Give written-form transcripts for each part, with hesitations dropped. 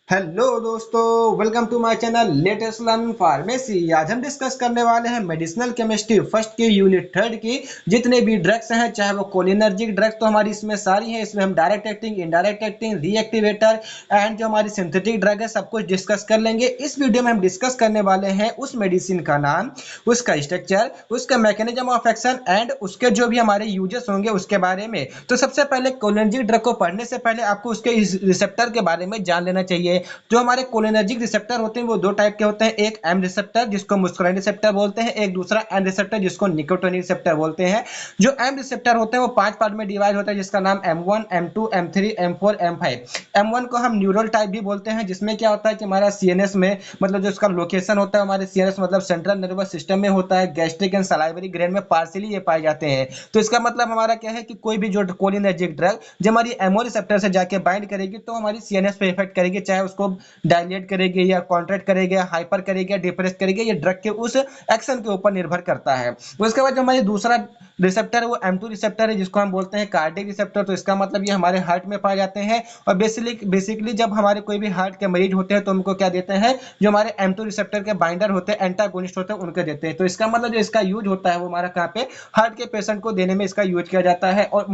Hello दोस्तों, welcome to my channel latest learn pharmacy. आज हम डिस्कस करने वाले हैं मेडिसिनल केमिस्ट्री फर्स्ट की यूनिट थर्ड की जितने भी ड्रग्स हैं, चाहे वो कोलिनर्जिक ड्रग्स तो हमारी इसमें सारी हैं। इसमें हम direct acting, indirect acting, reactivator and जो हमारी सिंथेटिक ड्रग है सब कुछ डिस्कस कर लेंगे। इस वीडियो में हम डिस्कस करने वाले हैं उस मेडिसिन का नाम, उसका स्ट्रक्चर, उसका मैकेनिज्म ऑफ एक्शन एंड उसके जो भी हमारे यूजेस होंगे उसके बारे में। तो सबसे पहले कोलिनर्जिक ड्रग को पढ़ने से पहले आपको उसके रिसेप्टर के बारे में जान लेना चाहिए। जो हमारे कोलिनर्जिक रिसेप्टर होते हैं वो दो टाइप के होते हैं, एक एम रिसेप्टर जिसको मुस्कुराइन रिसेप्टर बोलते हैं, एक दूसरा एन रिसेप्टर जिसको निकोटिनिक रिसेप्टर बोलते हैं। जो एम रिसेप्टर होते हैं वो 5 पार्ट में डिवाइड होता है जिसका नाम M1, M2, M3, M4, M5। M1 को हम न्यूरल टाइप भी बोलते हैं, जिसमें क्या होता है कि हमारा सीएनएस में, मतलब जो इसका लोकेशन होता है हमारे सीएनएस मतलब सेंट्रल नर्वस सिस्टम में होता है। गैस्ट्रिक एंड सलाइवरी ग्लैंड में पार्शियली ये पाए जाते हैं। तो इसका मतलब हमारा क्या है कि कोई भी जो कोलिनर्जिक ड्रग जो हमारी एमओ रिसेप्टर से जाके बाइंड करेगी तो हमारी सीएनएस पे इफेक्ट करेगी, चाहे उसको डायलेट करेगी या कॉन्ट्रैक्ट करेगी, हाइपर करेगी या डिप्रेस करेगी, ये ड्रग के उस एक्शन के ऊपर निर्भर करता है। उसके बाद जो हमारी दूसरा रिसेप्टर है वो M2 रिसेप्टर है जिसको हम बोलते हैं कार्डिक रिसेप्टर। तो इसका मतलब ये हमारे हार्ट में पाए जाते हैं। और बेसिकली जब हमारे कोई भी हार्ट के मरीज होते हैं तो उनको क्या देते हैं, जो हमारे M2 रिसेप्टर के बाइंडर होते हैं, एंटागोनिस्ट होते हैं, उनको देते हैं। तो इसका मतलब जो इसका यूज होता है वो हमारा कहाँ पे, हार्ट के पेशेंट को देने में इसका यूज किया जाता है। और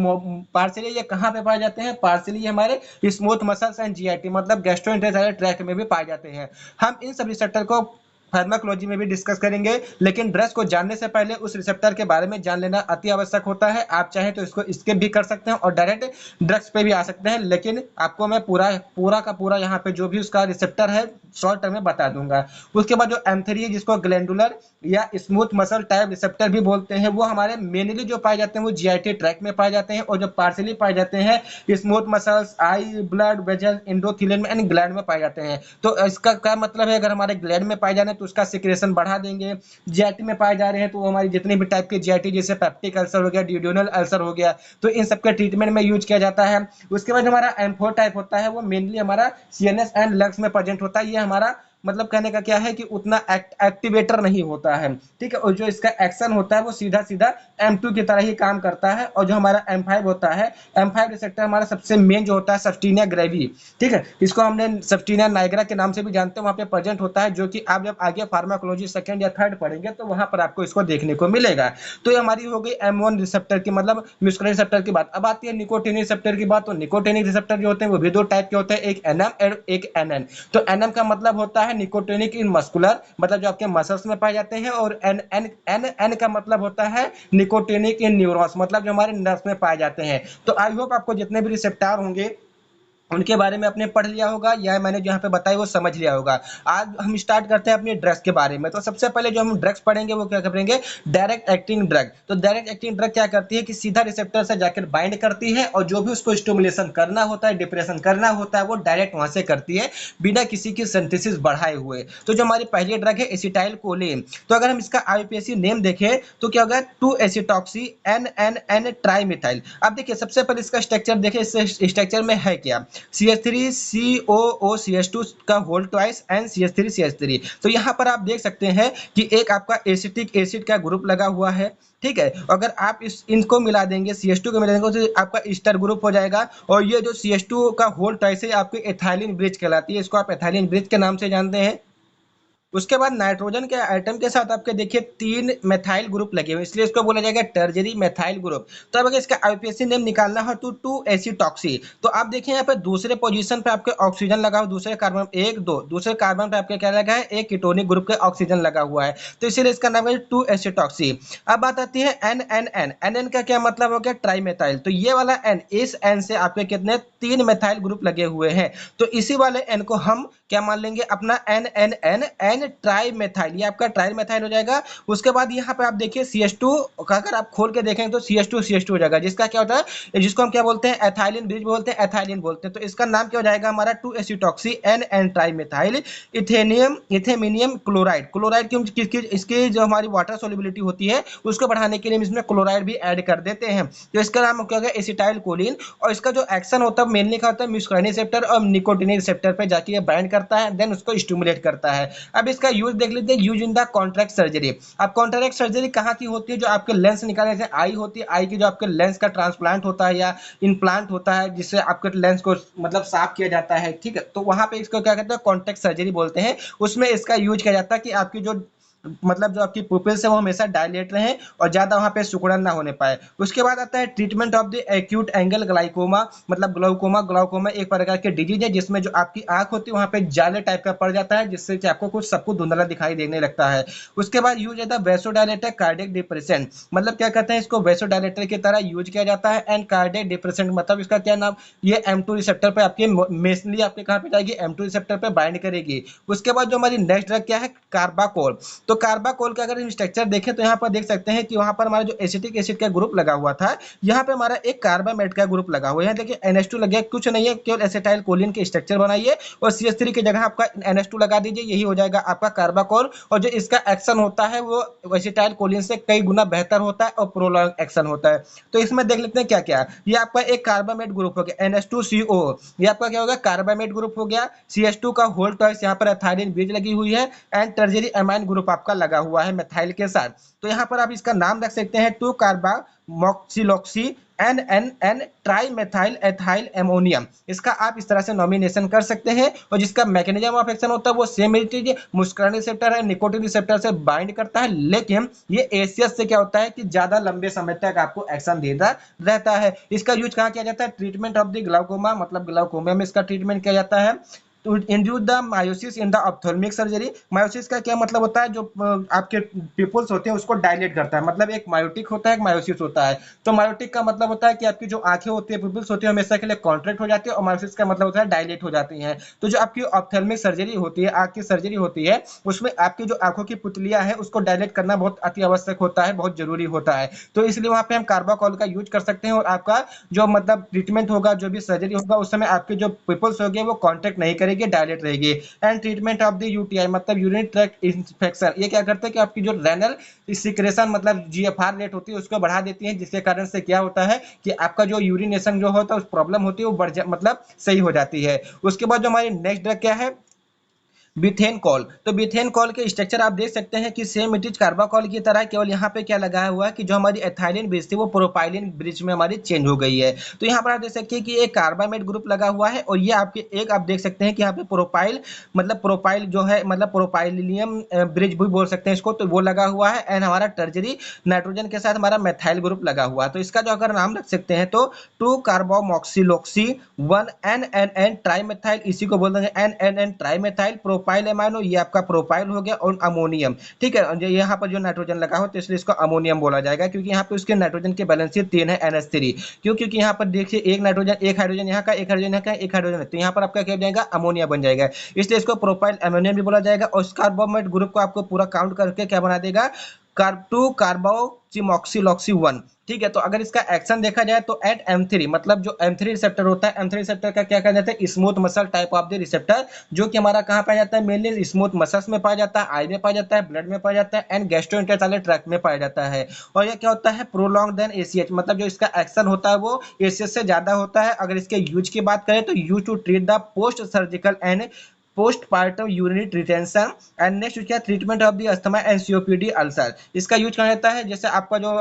पार्सली ये कहाँ पे पाए जाते हैं, पार्सली ये हमारे स्मूथ मसल्स एंड जीआईटी मतलब गैस्ट्रोइंटेस्टाइनल ट्रैक्ट में भी पाए जाते हैं। हम इन सब रिसेप्टर को फार्माकोलॉजी में भी डिस्कस करेंगे, लेकिन ड्रग्स को जानने से पहले उस रिसेप्टर के बारे में जान लेना अति आवश्यक होता है। आप चाहें तो इसको स्किप भी कर सकते हैं और डायरेक्ट ड्रग्स पे भी आ सकते हैं, लेकिन आपको मैं पूरा पूरा का पूरा यहाँ पे जो भी उसका रिसेप्टर है शॉर्ट टर्म में बता दूंगा। उसके बाद जो M3 है जिसको ग्लैंडुलर या स्मूथ मसल टाइप रिसेप्टर भी बोलते हैं, वो हमारे मेनली जो पाए जाते हैं वो जीआईटी ट्रैक्ट में पाए जाते हैं। और जो पार्सली पाए जाते हैं smooth muscles, eye, blood vessel, endothelium and gland में पाए जाते हैं। तो इसका क्या मतलब है, अगर हमारे ग्लैंड में पाए जाने तो उसका सिक्रेशन बढ़ा देंगे। जीआईटी में पाए जा रहे हैं तो वो हमारी जितनी भी टाइप के जीआईटी, जैसे पेप्टिक अल्सर हो गया, ड्यूडेनल अल्सर हो गया, तो इन सबके ट्रीटमेंट में यूज किया जाता है। उसके बाद हमारा M4 टाइप होता है, वो मेनली हमारा सीएनएस एंड लंग्स में प्रेजेंट होता है। ये हमारा मतलब कहने का क्या है कि उतना एक्टिवेटर नहीं होता है, ठीक है। और जो इसका एक्शन होता है वो सीधा सीधा M2 की तरह ही काम करता है। और जो हमारा M5 होता है, M5 रिसेप्टर हमारा सबसे मेन जो होता है सब्सटीनिया ग्रेवी, ठीक है। इसको हमने सब्सटीनिया नाइग्रा के नाम से भी जानते हैं, वहाँ पे प्रेजेंट होता है, जो कि आप जब आगे फार्माकोलॉजी सेकंड या थर्ड पढ़ेंगे तो वहाँ पर आपको इसको देखने को मिलेगा। तो ये हमारी हो गई M1 रिसेप्टर की, मतलब म्यूस्कुलर रिसेप्टर की बात। अब आती है निकोटिनिक रिसेप्टर की बात। तो निकोटिनिक रिसेप्टर जो होते हैं वो भी दो टाइप के होते हैं, एक NM और एक NN। तो NM का मतलब होता है निकोटिनिक इन मस्कुलर, मतलब जो आपके मसल्स में पाए जाते हैं। और एन एन एन एन का मतलब होता है निकोटिनिक इन न्यूरॉन्स, मतलब जो हमारे नर्व्स में पाए जाते हैं। तो आई होप आपको जितने भी रिसेप्टर होंगे उनके बारे में आपने पढ़ लिया होगा, या मैंने जो यहाँ पे बताया वो समझ लिया होगा। आज हम स्टार्ट करते हैं अपने ड्रग्स के बारे में। तो सबसे पहले जो हम ड्रग्स पढ़ेंगे वो क्या करेंगे, डायरेक्ट एक्टिंग ड्रग। तो डायरेक्ट एक्टिंग ड्रग क्या करती है कि सीधा रिसेप्टर से जाकर बाइंड करती है, और जो भी उसको स्टिमुलेशन करना होता है, डिप्रेशन करना होता है, वो डायरेक्ट वहां से करती है बिना किसी की सिंथेसिस बढ़ाए हुए। तो जो हमारी पहली ड्रग है एसिटाइल कोलिन, तो अगर हम इसका आईयूपीएसी नेम देखें तो क्या होगा, 2 acetoxy N N N trimethyl. अब देखिए सबसे पहले इसका स्ट्रक्चर देखिए, इस स्ट्रक्चर में है क्या, CH3 COO CH2 का whole twice and CH3 CH3। तो यहाँ पर आप देख सकते हैं कि एक आपका एसिटिक एसिड का ग्रुप लगा हुआ है, ठीक है। अगर आप इनको मिला देंगे, CH2 को मिला देंगे तो आपका ईस्टर ग्रुप हो जाएगा। और ये जो CH2 का होल ट्वाइस है आपकी एथाइलिन ब्रिज कहलाती है, इसको आप एथाइलिन ब्रिज के नाम से जानते हैं। उसके बाद नाइट्रोजन के आइटम के साथ आपके देखिए 3 मेथाइल ग्रुप लगे हुए, इसलिए इसको बोला जाएगा टर्जरी मेथाइल ग्रुप। तो अब अगर इसका आईयूपीएसी नेम निकालना हो तो 2 एसिटॉक्सी। तो आप देखिए यहाँ पे दूसरे पोजीशन पे आपके ऑक्सीजन लगा हुआ, दूसरे कार्बन 1 2, दूसरे कार्बन पे आपके क्या लगा है, एक कीटोनिक ग्रुप के ऑक्सीजन लगा हुआ है, तो इसीलिए इसका नाम है 2 एसिटॉक्सी। अब बात आती है N N N N N का क्या मतलब हो गया, ट्राईमेथाइल। तो ये वाला एन, इस एन से आपके कितने 3 मेथाइल ग्रुप लगे हुए हैं, तो इसी वाले एन को हम क्या मान लेंगे अपना N N N N tri methyl, ये आपका ट्राई मेथाइल हो जाएगा। उसके बाद यहाँ पे आप देखिए CH2 का अगर आप खोल के देखेंगे तो CH2 हो जाएगा, जिसका क्या होता है, जिसको हम क्या बोलते हैं, एथाइलिन ब्रिज बोलते हैं, एथाइलिन बोलते हैं। तो इसका नाम क्या हो जाएगा हमारा 2 acetoxy N N try methyl ethanium ethanaminium chloride. Chloride की इसकी जो हमारी वाटर सोलिबिलिटी होती है उसको बढ़ाने के लिए इसमें क्लोराइड भी ऐड कर देते हैं। तो इसका नाम क्या होगा, एसिटाइल कोलिन। और इसका जो एक्शन होता है मेनली क्या होता है, म्यूस्काइनिक रिसेप्टर और निकोटिनिक रिसेप्टर पे जाके ये बाइंड करता है, देन उसको स्टिमुलेट करता है। अब इसका यूज देख लेते हैं, use in the contract surgery. अब कॉन्ट्रैक्ट सर्जरी कहाँ की होती है, जो आपके लेंस निकाले जैसे आई होती है, आई की जो आपके लेंस का ट्रांसप्लांट होता है या इम्प्लांट होता है जिससे आपके लेंस को मतलब साफ किया जाता है, ठीक है, तो वहां पे इसको क्या कहते हैं, कॉन्टैक्ट सर्जरी बोलते हैं। उसमें इसका यूज किया जाता है कि आपकी जो मतलब जो आपकी पुपिल्स है वो हमेशा डायलेट रहे और ज्यादा वहां पे सिकुड़न ना होने पाए। उसके बाद आता है treatment of the acute angle glaucoma, मतलब ग्लाउकोमा। ग्लाउकोमा एक प्रकार के डिजीज है जिसमें जो आपकी आंख होती है वहां पे जाले टाइप का पड़ जाता है जिससे कि आपको कुछ सब कुछ धुंधला दिखाई देने लगता है। उसके बाद यूज है द वेसोडायलेटर कार्डियक डिप्रेशन, मतलब क्या कहते हैं इसको वेसोडायलेटर की तरह यूज किया जाता है। एंड कार्डियक डिप्रेशन मतलब इसका क्या नाम, ये M2 रिसेप्टर पे आपके मेसनली आपके कहां पे जाएगी, M2 रिसेप्टर पे बाइंड करेगी। उसके बाद जो हमारी नेक्स्ट ड्रग क्या है, कार्बाकोल। तो कार्बाकोल का अगर स्ट्रक्चर देखें तो यहाँ पर देख सकते हैं कि वहां पर हमारा जो एसिटिक एसिड का ग्रुप लगा हुआ था, यहाँ पे हमारा एक कार्बामेट का ग्रुप लगा हुआ है। देखिए NH2 लग गया, कुछ नहीं है, केवल एसिटाइल कोलिन के स्ट्रक्चर बनाइए और CH3 की जगह आपका NH2 लगा दीजिए, यही हो जाएगा आपका कार्बाकोल। और जो इसका एक्शन होता है वो एसिटाइल कोलिन से कई गुना बेहतर होता है और प्रोलॉन्ग एक्शन होता है। तो इसमें देख लेते हैं क्या क्या, ये आपका एक कार्बामेट ग्रुप हो गया NH2CO, ये आपका क्या होगा, कार्बामेट ग्रुप हो गया। CH2 का होल्ड टॉइस यहाँ पर एथाइलिन बीज लगी हुई है एंड टर्जरी अमाइन ग्रुप आपका लगा हुआ है मेथाइल के साथ। तो यहाँ पर आप इसका नाम रख सकते हैं 2 carbamoyloxy N N N try methyl ethyl ammonium. इसका आप इस तरह से नॉमिनेशन कर सकते हैं। और जिसका मैकेनिज्म ऑफ एक्शन होता है वो सेम मुस्कान रिसेप्टर है, निकोटिन रिसेप्टर से बाइंड करता है, लेकिन ये एसियस से क्या होता है कि ज्यादा लंबे समय तक आपको एक्शन देता रहता है। इसका यूज कहाँ किया जाता है, ट्रीटमेंट ऑफ द ग्लाउकोमा, मतलब ग्लाउकोमा में इसका ट्रीटमेंट किया जाता है। To induce the miosis in the ophthalmic surgery. Miosis का क्या मतलब होता है, जो आपके पिपल्स होते हैं उसको डायलेट करता है, मतलब एक मायोटिक होता है एक मायोसिस होता है। तो मायोटिक का मतलब होता है कि आपकी जो आंखें होती है, पिपल्स होती है, हमेशा के लिए कॉन्ट्रैक्ट हो जाती है, और मायोसिस का मतलब होता है डायलेट हो जाती हैं। तो जो आपकी ऑप्थेल्मिक सर्जरी होती है, आंख की सर्जरी होती है, उसमें आपकी जो आंखों की पुतलियां है उसको डायलेट करना बहुत अति आवश्यक होता है, बहुत जरूरी होता है। तो इसलिए वहां पे हम कार्बाकोल का यूज कर सकते हैं और आपका जो मतलब ट्रीटमेंट होगा, जो भी सर्जरी होगा, उस समय आपके जो पिपल्स होंगे वो कॉन्ट्रैक्ट नहीं करेगी, डायलेट रहेगी। And treatment of the UTI, मतलब यूरिन ट्रैक्ट इन्फेक्शन, ये क्या करते हैं कि आपकी जो रेनल सिक्रेशन मतलब GFR रेट होती है उसको बढ़ा देती है, जिसके कारण से क्या होता है कि आपका जो यूरिनेशन जो होता है उस प्रॉब्लम होती है वो मतलब सही हो जाती है। उसके बाद जो हमारी नेक्स्ट ड्रग क्या है, बीथेन कॉल। तो बीथेन कॉल के स्ट्रक्चर आप देख सकते हैं कि सेम इट इज कार्बाकॉल की तरह, केवल यहाँ पे क्या लगाया हुआ है कि जो हमारी एथाइलिन ब्रिज थी वो प्रोपाइलिन ब्रिज में हमारी चेंज हो गई है। तो यहाँ पर आप देख सकते हैं कि एक कार्बामेट ग्रुप लगा हुआ है और ये आपके एक आप देख सकते हैं कि यहाँ पे प्रोपाइल मतलब प्रोपाइल जो है मतलब प्रोपाइलियम ब्रिज भी बोल सकते हैं इसको, तो वो लगा हुआ है। एंड हमारा टर्जरी नाइट्रोजन के साथ हमारा मेथाइल ग्रुप लगा हुआ है। तो इसका जो अगर नाम रख सकते हैं तो 2 कार्बोमॉक्सिलोक्सी 1 NNN ट्राइमेथाइल, इसी को बोलते हैं NNN ट्राइमेथाइल प्रोपाइल एमाइनो, ये आपका प्रोपाइल हो गया। और अमोनियम, ठीक है, यहाँ पर जो नाइट्रोजन लगा हो तो इसलिए इसको अमोनियम बोला जाएगा, क्योंकि यहाँ पे उसके नाइट्रोजन के बैलेंस 3 है NH3। क्यों, क्योंकि यहाँ पर देखिए एक नाइट्रोजन, एक हाइड्रोजन यहाँ का, एक हाइड्रोजन यहाँ का, एक हाइड्रोजन है, तो यहाँ पर आपका क्या जाएगा, अमोनिया बन जाएगा, इसलिए इसको प्रोपाइल अमोनियम भी बोला जाएगा। और इस कार्बोमेट ग्रुप को आपको पूरा काउंट करके क्या बना देगा, कार्ब2 कार्बोक्सिमॉक्सिलोक्सी 1। ठीक है, तो अगर इसका एक्शन देखा जाए तो एट M3, मतलब जो M3 रिसेप्टर होता है, M3 रिसेप्टर का क्या कहा जाता है, smooth muscle type of the receptor, जो कि हमारा कहाँ पाया जाता है, मेनली स्मूथ मसल्स में पाया जाता है, आई में पाया जाता है, ब्लड में पाया जाता है एंड गैस्ट्रोइंटेस्टाइनल ट्रैक्ट में पाया जाता है। और ये क्या होता है, प्रोलॉन्ग देन ACH, मतलब जो इसका एक्शन होता है वो ACH से ज्यादा होता है। अगर इसके यूज की बात करें तो use to treat the post surgical and postpartum urinary retention and next क्या, treatment of the asthma and COPD ulcer. इसका यूज कहा जाता है जैसे आपका जो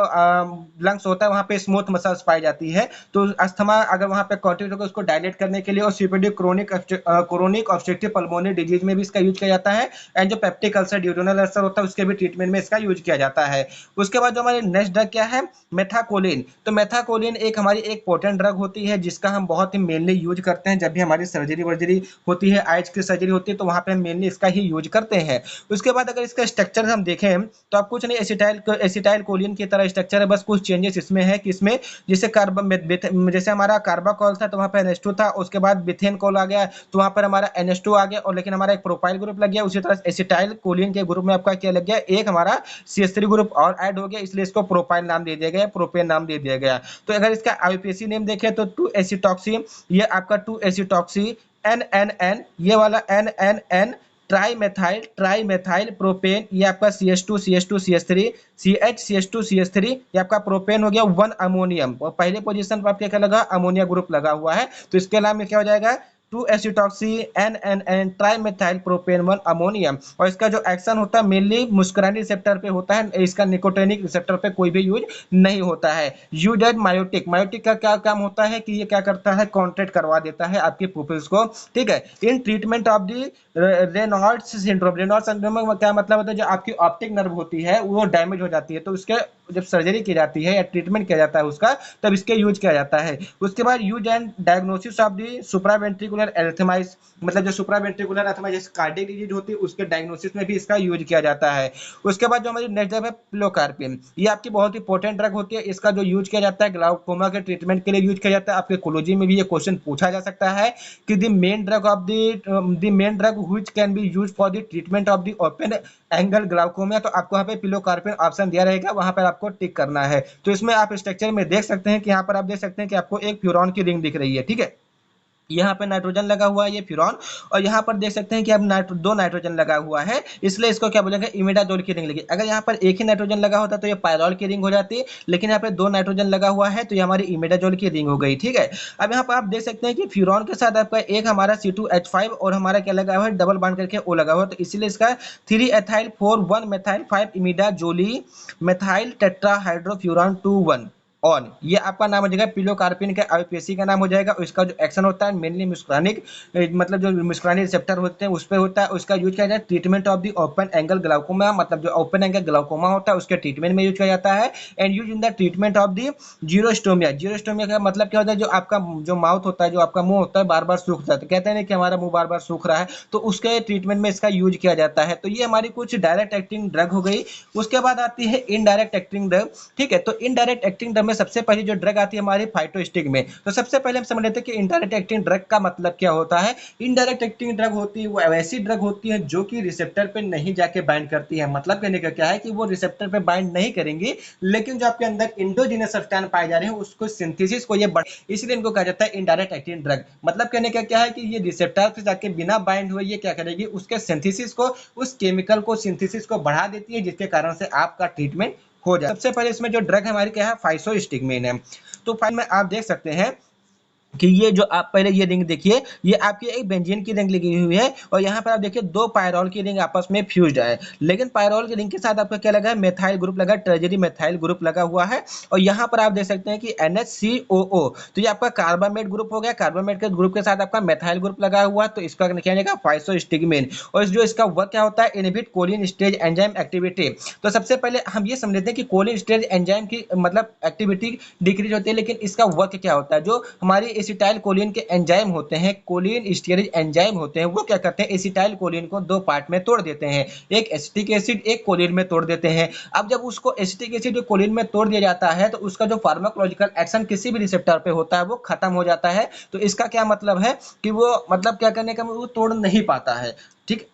लंग्स होता है वहां पे स्मूथ मसल्स पाई जाती है, तो अस्थमा अगर वहां पे कॉन्ट्रैक्ट होगा उसको डायलेट करने के लिए, और COPD chronic obstructive pulmonary disease में भी इसका यूज किया जाता है। एंड जो पेप्टिक अल्सर ड्यूरोनल अल्सर होता है उसके भी ट्रीटमेंट में इसका यूज किया जाता है। उसके बाद जो हमारे नेक्स्ट ड्रग क्या है, मेथाकोलिन। तो मेथाकोलिन एक हमारी एक पोटेंट ड्रग होती है जिसका हम बहुत ही मेनली यूज करते हैं जब भी हमारी सर्जरी वर्जरी होती है, आइज की सर्जरी होती है, तो वहां पे हम मेनली इसका ही यूज करते हैं। उसके बाद अगर इसका स्ट्रक्चर हम देखें तो आप कुछ नहीं, एसिटाइल कोलिन की तरह स्ट्रक्चर है, बस कुछ चेंजेस इसमें है कि इसमें जैसे जैसे हमारा कार्बाकॉल था तो वहां पर NH2 था, उसके बाद बिथेन कॉल आ गया तो वहां पर हमारा NH2 आ गया, और लेकिन हमारा एक प्रोपाइल ग्रुप लग गया। उसी तरह एसिटाइल कोलिन के ग्रुप में आपका क्या लग गया, एक हमारा CH3 ग्रुप और ऐड हो गया, इसलिए इसको प्रोपाइल नाम दे दिया गया, प्रोपेन नाम दे दिया गया। तो अगर इसका IUPAC नेम देखें तो 2 एसिटॉक्सी, ये आपका 2 एसिटॉक्सी NNN, ये वाला NNN ट्राइमेथाइल प्रोपेन, ये आपका CH2 CH3 ये आपका प्रोपेन हो गया। 1 अमोनियम, और पहले पोजीशन पर आपके क्या लगा, अमोनिया ग्रुप लगा हुआ है, तो इसके नाम में क्या हो जाएगा, 2 acetoxy N try methyl propane 1 ammonium. और इसका जो एक्शन होता है मेनली मुस्कुराइन रिसेप्टर पे होता है, इसका निकोटिनिक रिसेप्टर पे कोई भी यूज नहीं होता है। यूज एज मायोटिक, मायोटिक का क्या काम होता है कि ये क्या करता है, कॉन्ट्रैक्ट करवा देता है आपके पुपिल्स को, ठीक है। इन treatment of the Reynolds syndrome, Reynolds syndrome में क्या मतलब होता है, जो आपकी ऑप्टिक नर्व होती है वो डैमेज हो जाती है, तो उसके जब सर्जरी की जाती है या ट्रीटमेंट किया जाता है उसका, तब इसके यूज किया जाता है। उसके बाद use and diagnosis of the supraventricular arrhythmias, मतलब जो सुप्रावेंट्रिकुलर अथवा जैसे कार्डियक डिजीज होती है उसके डायग्नोसिस में भी इसका यूज किया जाता है। उसके बाद जो हमारी नेक्स्ट ड्रग है पिलोकार्पिन, ये आपकी बहुत इंपॉर्टेंट ड्रग होती है। इसका जो यूज किया जाता है ग्लाउकोमा के ट्रीटमेंट के लिए यूज किया जाता है। आपके कोलॉजी में भी ये क्वेश्चन पूछा जा सकता है कि the main drug of the main drug which can be used for the treatment of the open angle glaucoma, तो आपको यहाँ पे पिलोकार्पिन ऑप्शन दिया रहेगा, वहां पर आपको टिक करना है। तो इसमें आप स्ट्रक्चर में देख सकते हैं कि यहाँ पर आप देख सकते हैं कि आपको एक फ्यूरॉन की रिंग दिख रही है, ठीक है। यहाँ पे नाइट्रोजन लगा हुआ है, ये फ्यूरॉन, और यहाँ पर देख सकते हैं कि अब दो नाइट्रोजन लगा हुआ है, इसलिए इसको क्या बोलेंगे, इमिडाजोल की रिंग लगी। अगर यहाँ पर एक ही नाइट्रोजन लगा होता तो ये पायरॉल की रिंग हो जाती, लेकिन यहाँ पे दो नाइट्रोजन लगा हुआ है तो ये हमारी इमिडाजोल की रिंग हो गई, ठीक है। अब यहाँ पर आप देख सकते हैं कि फ्यूरॉन के साथ आपका एक हमारा C2H5 और हमारा क्या लगा हुआ है, डबल बॉन्ड करके O लगा हुआ है, तो इसीलिए इसका 3 ethyl 4 1 methyl 5 इमिडाजोली methyl tetrahydrofuran 2 1 on, ये आपका नाम हो जाएगा पिलोकार्पिन का आईपीएसी का नाम हो जाएगा। इसका जो एक्शन होता है मेनली मुस्कुरानिक, मतलब जो मुस्कुरानिक रिसेप्टर होते हैं उस पे होता है। उसका यूज किया जाता है treatment of the open angle glaucoma, मतलब जो ओपन एंगल ग्लाउकोमा होता है उसके ट्रीटमेंट में यूज किया जाता है। And use in the treatment of the xerostomia, xerostomia का मतलब क्या होता है, जो आपका जो माउथ होता है, जो आपका मुंह होता है बार बार सूख जाता है, कहते हैं कि हमारा मुंह बार बार सूख रहा है, तो उसके ट्रीटमेंट में इसका यूज किया जाता है। तो ये हमारी कुछ डायरेक्ट एक्टिंग ड्रग हो गई। उसके बाद आती है इनडायरेक्ट एक्टिंग ड्रग, ठीक है। तो इनडायरेक्ट एक्टिंग ड्रग में सबसे पहली जो ड्रग आती है हमारी फाइटोस्टिग में। तो सबसे पहले हम समझ लेते हैं कि इनडायरेक्ट एक्टिंग ड्रग का मतलब क्या होता है। इनडायरेक्ट एक्टिंग ड्रग होती है वो ऐसी ड्रग होती है जो कि रिसेप्टर पे नहीं जाके बाइंड करती है। मतलब कहने का क्या है कि वो रिसेप्टर पे बाइंड नहीं करेंगी, लेकिन जो आपके अंदर इंडोजिनस सब्सटेंस पाए जा रहे हैं उसको सिंथेसिस को ये इसलिए इनको कहा जाता है इनडायरेक्ट एक्टिंग ड्रग। मतलब कहने का क्या है कि ये रिसेप्टर पे जाके बिना बाइंड हुए ये क्या करेगी, उसके सिंथेसिस को, उस केमिकल को सिंथेसिस को बढ़ा देती है, जिसके कारण से आपका ट्रीटमेंट हो जाए। सबसे पहले इसमें जो ड्रग हमारी क्या है, फाइसोस्टिग्मेन है। तो फाइल में आप देख सकते हैं कि ये जो आप पहले ये रिंग देखिए, ये आपकी एक बेंजीन की रिंग लगी हुई है, और यहाँ पर आप देखिए दो पायरॉल की रिंग आपस में फ्यूज्ड है। लेकिन पायरॉल की रिंग के साथ आपका क्या लगा है, मेथाइल ग्रुप लगा, ट्रेजरी मेथाइल ग्रुप लगा हुआ है। और यहाँ पर आप देख सकते हैं कि NHCOO, तो ये आपका कार्बामेट ग्रुप हो गया। कार्बामेट के ग्रुप के साथ आपका मेथाइल ग्रुप लगा हुआ, तो इसका क्या जाएगा, फाइसोस्टिग्मेन। और जो इसका वर्क क्या होता है, inhibit Colin stage enzyme activity. तो सबसे पहले हम ये समझ लेते हैं कि कोलिन स्टेज एंजाइम की मतलब एक्टिविटी डिक्रीज होती है, लेकिन इसका वर्क क्या होता है। जो हमारी एसिटाइल कोलिन के एंजाइम होते हैं, कोलिन स्टीयरेज एंजाइम होते हैं, वो क्या करते हैं, एसिटाइल कोलिन को दो पार्ट में तोड़ देते हैं, एक एसिटिक एसिड एक कोलिन में तोड़ देते हैं। अब जब उसको एसिटिक एसिड कोलिन में तोड़ दिया जाता है तो उसका जो फार्माकोलॉजिकल एक्शन किसी भी रिसेप्टर पे होता है वो खत्म हो जाता है। तो इसका क्या मतलब है कि वो मतलब क्या करने का, वो तोड़ नहीं पाता है, ठीक।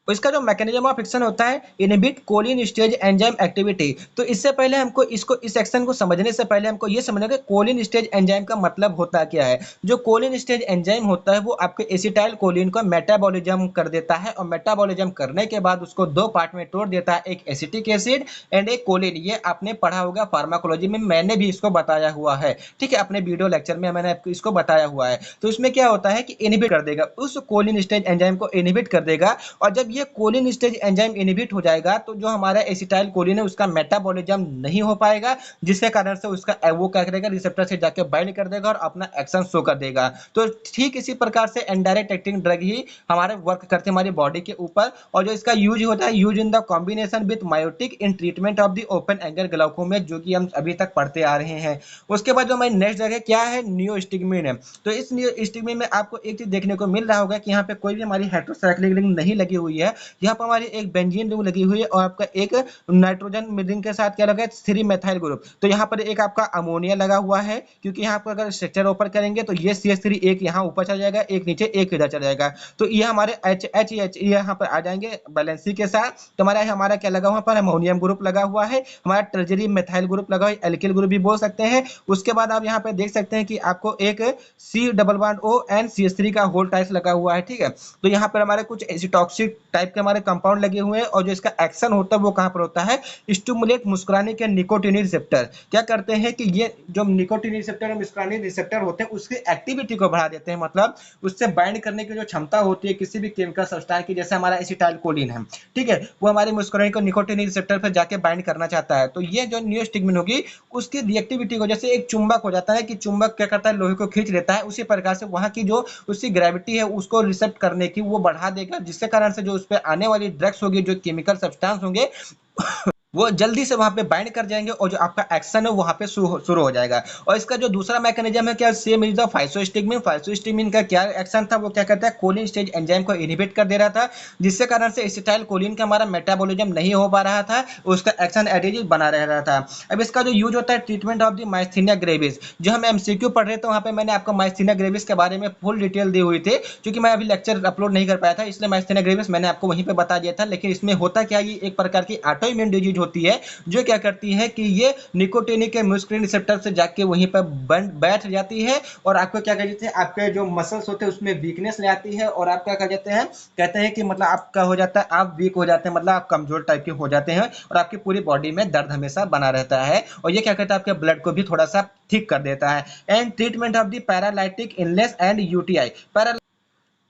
इसका जो मैकेनिज्म ऑफ एक्शन होता है, inhibit Colin stage enzyme activity. तो इससे पहले हमको इसको इस एक्शन को समझने से पहले हमको ये समझना कि कोलिन स्टेज एंजाइम का मतलब होता क्या है। जो कोलिन स्टेज एंजाइम होता है वो आपके एसिटाइल कोलिन को मेटाबॉलिज्म कर देता है, और मेटाबॉलिज्म करने के बाद उसको दो पार्ट में तोड़ देता है, एक एसिटिक एसिड एंड एक कोलिन। ये आपने पढ़ा होगा फार्माकोलॉजी में, मैंने भी इसको बताया हुआ है, ठीक है, अपने वीडियो लेक्चर में मैंने इसको बताया हुआ है। तो इसमें क्या होता है कि इनहिबिट कर देगा, उस कोलिन स्टेज एंजाइम को इनहिबिट कर देगा। और जब ये कोलिन स्टेज एंजाइम इनहिबिट हो जाएगा तो जो हमारा एसिटाइल कोलिन है उसका मेटाबॉलिज्म नहीं हो पाएगा, जिसके कारण से उसका वो क्या करेगा, रिसेप्टर से जाके बाइंड कर देगा और अपना एक्शन शो कर देगा। तो ठीक इसी प्रकार से इनडायरेक्ट एक्टिंग ड्रग ही हमारे वर्क करते हैं हमारी बॉडी के ऊपर। और जो इसका यूज होता है, use in the combination with miotic in treatment of the open angle glaucoma, जो कि हम अभी तक पढ़ते आ रहे हैं। उसके बाद जो हमारी नेक्स्ट ड्रग है क्या है, नियोस्टिग्मिन है। तो इस नियोस्टिग्मिन में आपको एक चीज देखने को मिल रहा होगा कि यहाँ पे कोई भी हमारी हेटेरोसाइक्लिक रिंग नहीं लगी हुई है। यहाँ पर हमारी एक बेंजीन रिंग लगी हुई है और आपका एक नाइट्रोजन रिंग के साथ क्या लगा है, 3 मेथाइल ग्रुप। तो यहाँ पर एक आपका अमोनिया लगा हुआ है, क्योंकि यहाँ पर अगर स्ट्रक्चर ऊपर करेंगे तो ये CH3 एक यहाँ ऊपर चला जाएगा, एक नीचे एक इधर चला जाएगा। तो ये हमारे H यहाँ पर आ जाएंगे बैलेंसी के साथ। तो हमारा क्या लगा हुआ पर, अमोनियम ग्रुप लगा हुआ है, हमारा ट्रेजरी मेथाइल ग्रुप लगा हुआ है, एल्किल ग्रुप भी बोल सकते हैं। उसके बाद आप यहाँ पे देख सकते हैं कि आपको एक C double bond O and CH3 का होल टाइस लगा हुआ है, ठीक है। तो यहाँ पर हमारे कुछ एसिटॉक्सिक टाइप के हमारे कंपाउंड लगे हुए हैं और जो इसका एक्शन होता है वो कहाँ पर होता है, स्टिमुलेट मुस्कुराने के निकोटिन रिसेप्टर क्या करते हैं कि ये जो निकोटिन रिसेप्टर और मुस्कुराने रिसेप्टर होते हैं उसकी एक्टिविटी को बढ़ा देते हैं, मतलब उससे बाइंड करने की जो क्षमता होती है किसी भी केमिकल सब्सटेंस की, जैसे हमारा एसिटाइलकोलिन है, ठीक है, वो हमारे मुस्कुराने को निकोटिन रिसेप्टर पर जाके बाइंड करना चाहता है। तो ये जो नियोस्टिग्मिन होगी उसकी रिएक्टिविटी को, जैसे एक चुंबक हो जाता है कि चुंबक क्या करता है लोहे को खींच लेता है, उसी प्रकार से वहां की जो उसकी ग्रेविटी है उसको रिसेप्ट करने की वो बढ़ा देगा, जिसके कारण से जो उस पर आने वाली ड्रग्स होगी, जो केमिकल सब्सटेंस होंगे वो जल्दी से वहां पे बाइंड कर जाएंगे और जो आपका एक्शन है वहां पे शुरू हो जाएगा। और इसका जो दूसरा मैकेनिज्म है क्या, सेम इज द फाइसोस्टिग्मिन। फाइसोस्टिग्मिन का क्या एक्शन था, वो क्या करता है कोलिन स्टेज एंजाइम को इनहिबिट कर दे रहा था, जिसके कारण से एसिटाइल कोलिन का हमारा मेटाबॉलिज्म नहीं हो पा रहा था, उसका एक्शन एडिटिव बना रह रहा था। अब इसका जो यूज होता है treatment of the myasthenia gravis, जो हम एमसीक्यू पढ़ रहे थे वहां पे मैंने आपको माइस्थीनिया ग्रेविस के बारे में फुल डिटेल दी हुई थी, क्योंकि मैं अभी लेक्चर अपलोड नहीं कर पाया था इसलिए माइस्थीनिया ग्रेविस मैंने आपको वहीं पे बता दिया था। लेकिन इसमें होता क्या, ये एक प्रकार की ऑटोइम्यून डिजीज होती है जो क्या करती है कि ये निकोटिन के मुस्कुलिन रिसेप्टर से जाके वहीं पर बैठ जाती है और आपको क्या कहते हैं, आपके जो मसल्स होते हैं उसमें वीकनेस ले आती है और आप क्या कहते हैं कि मतलब आपका हो जाता है, आप वीक हो जाते हैं, मतलब आप कमजोर टाइप के हो जाते हैं और आपकी पूरी बॉडी में दर्द हमेशा बना रहता है। और ये क्या कहता है आपके ब्लड को भी थोड़ा सा ठीक कर देता है। And treatment of the paralytic illness and UTI.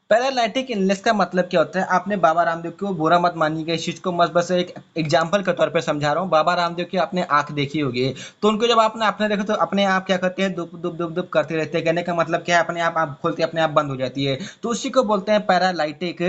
Paralytic illness का मतलब क्या होता है, आपने बाबा रामदेव को बुरा मत मानिएगा इस चीज को, बस एक एग्जांपल के तौर पे समझा रहा हूँ। बाबा रामदेव की आपने आंख देखी होगी, तो उनको जब आपने आपने देखा तो अपने आप क्या करते हैं, दुप दुप दुप दुप करते रहते हैं। कहने का मतलब क्या है, अपने आप आंख खोलते अपने आप बंद हो जाती है, तो उसी को बोलते हैं paralytic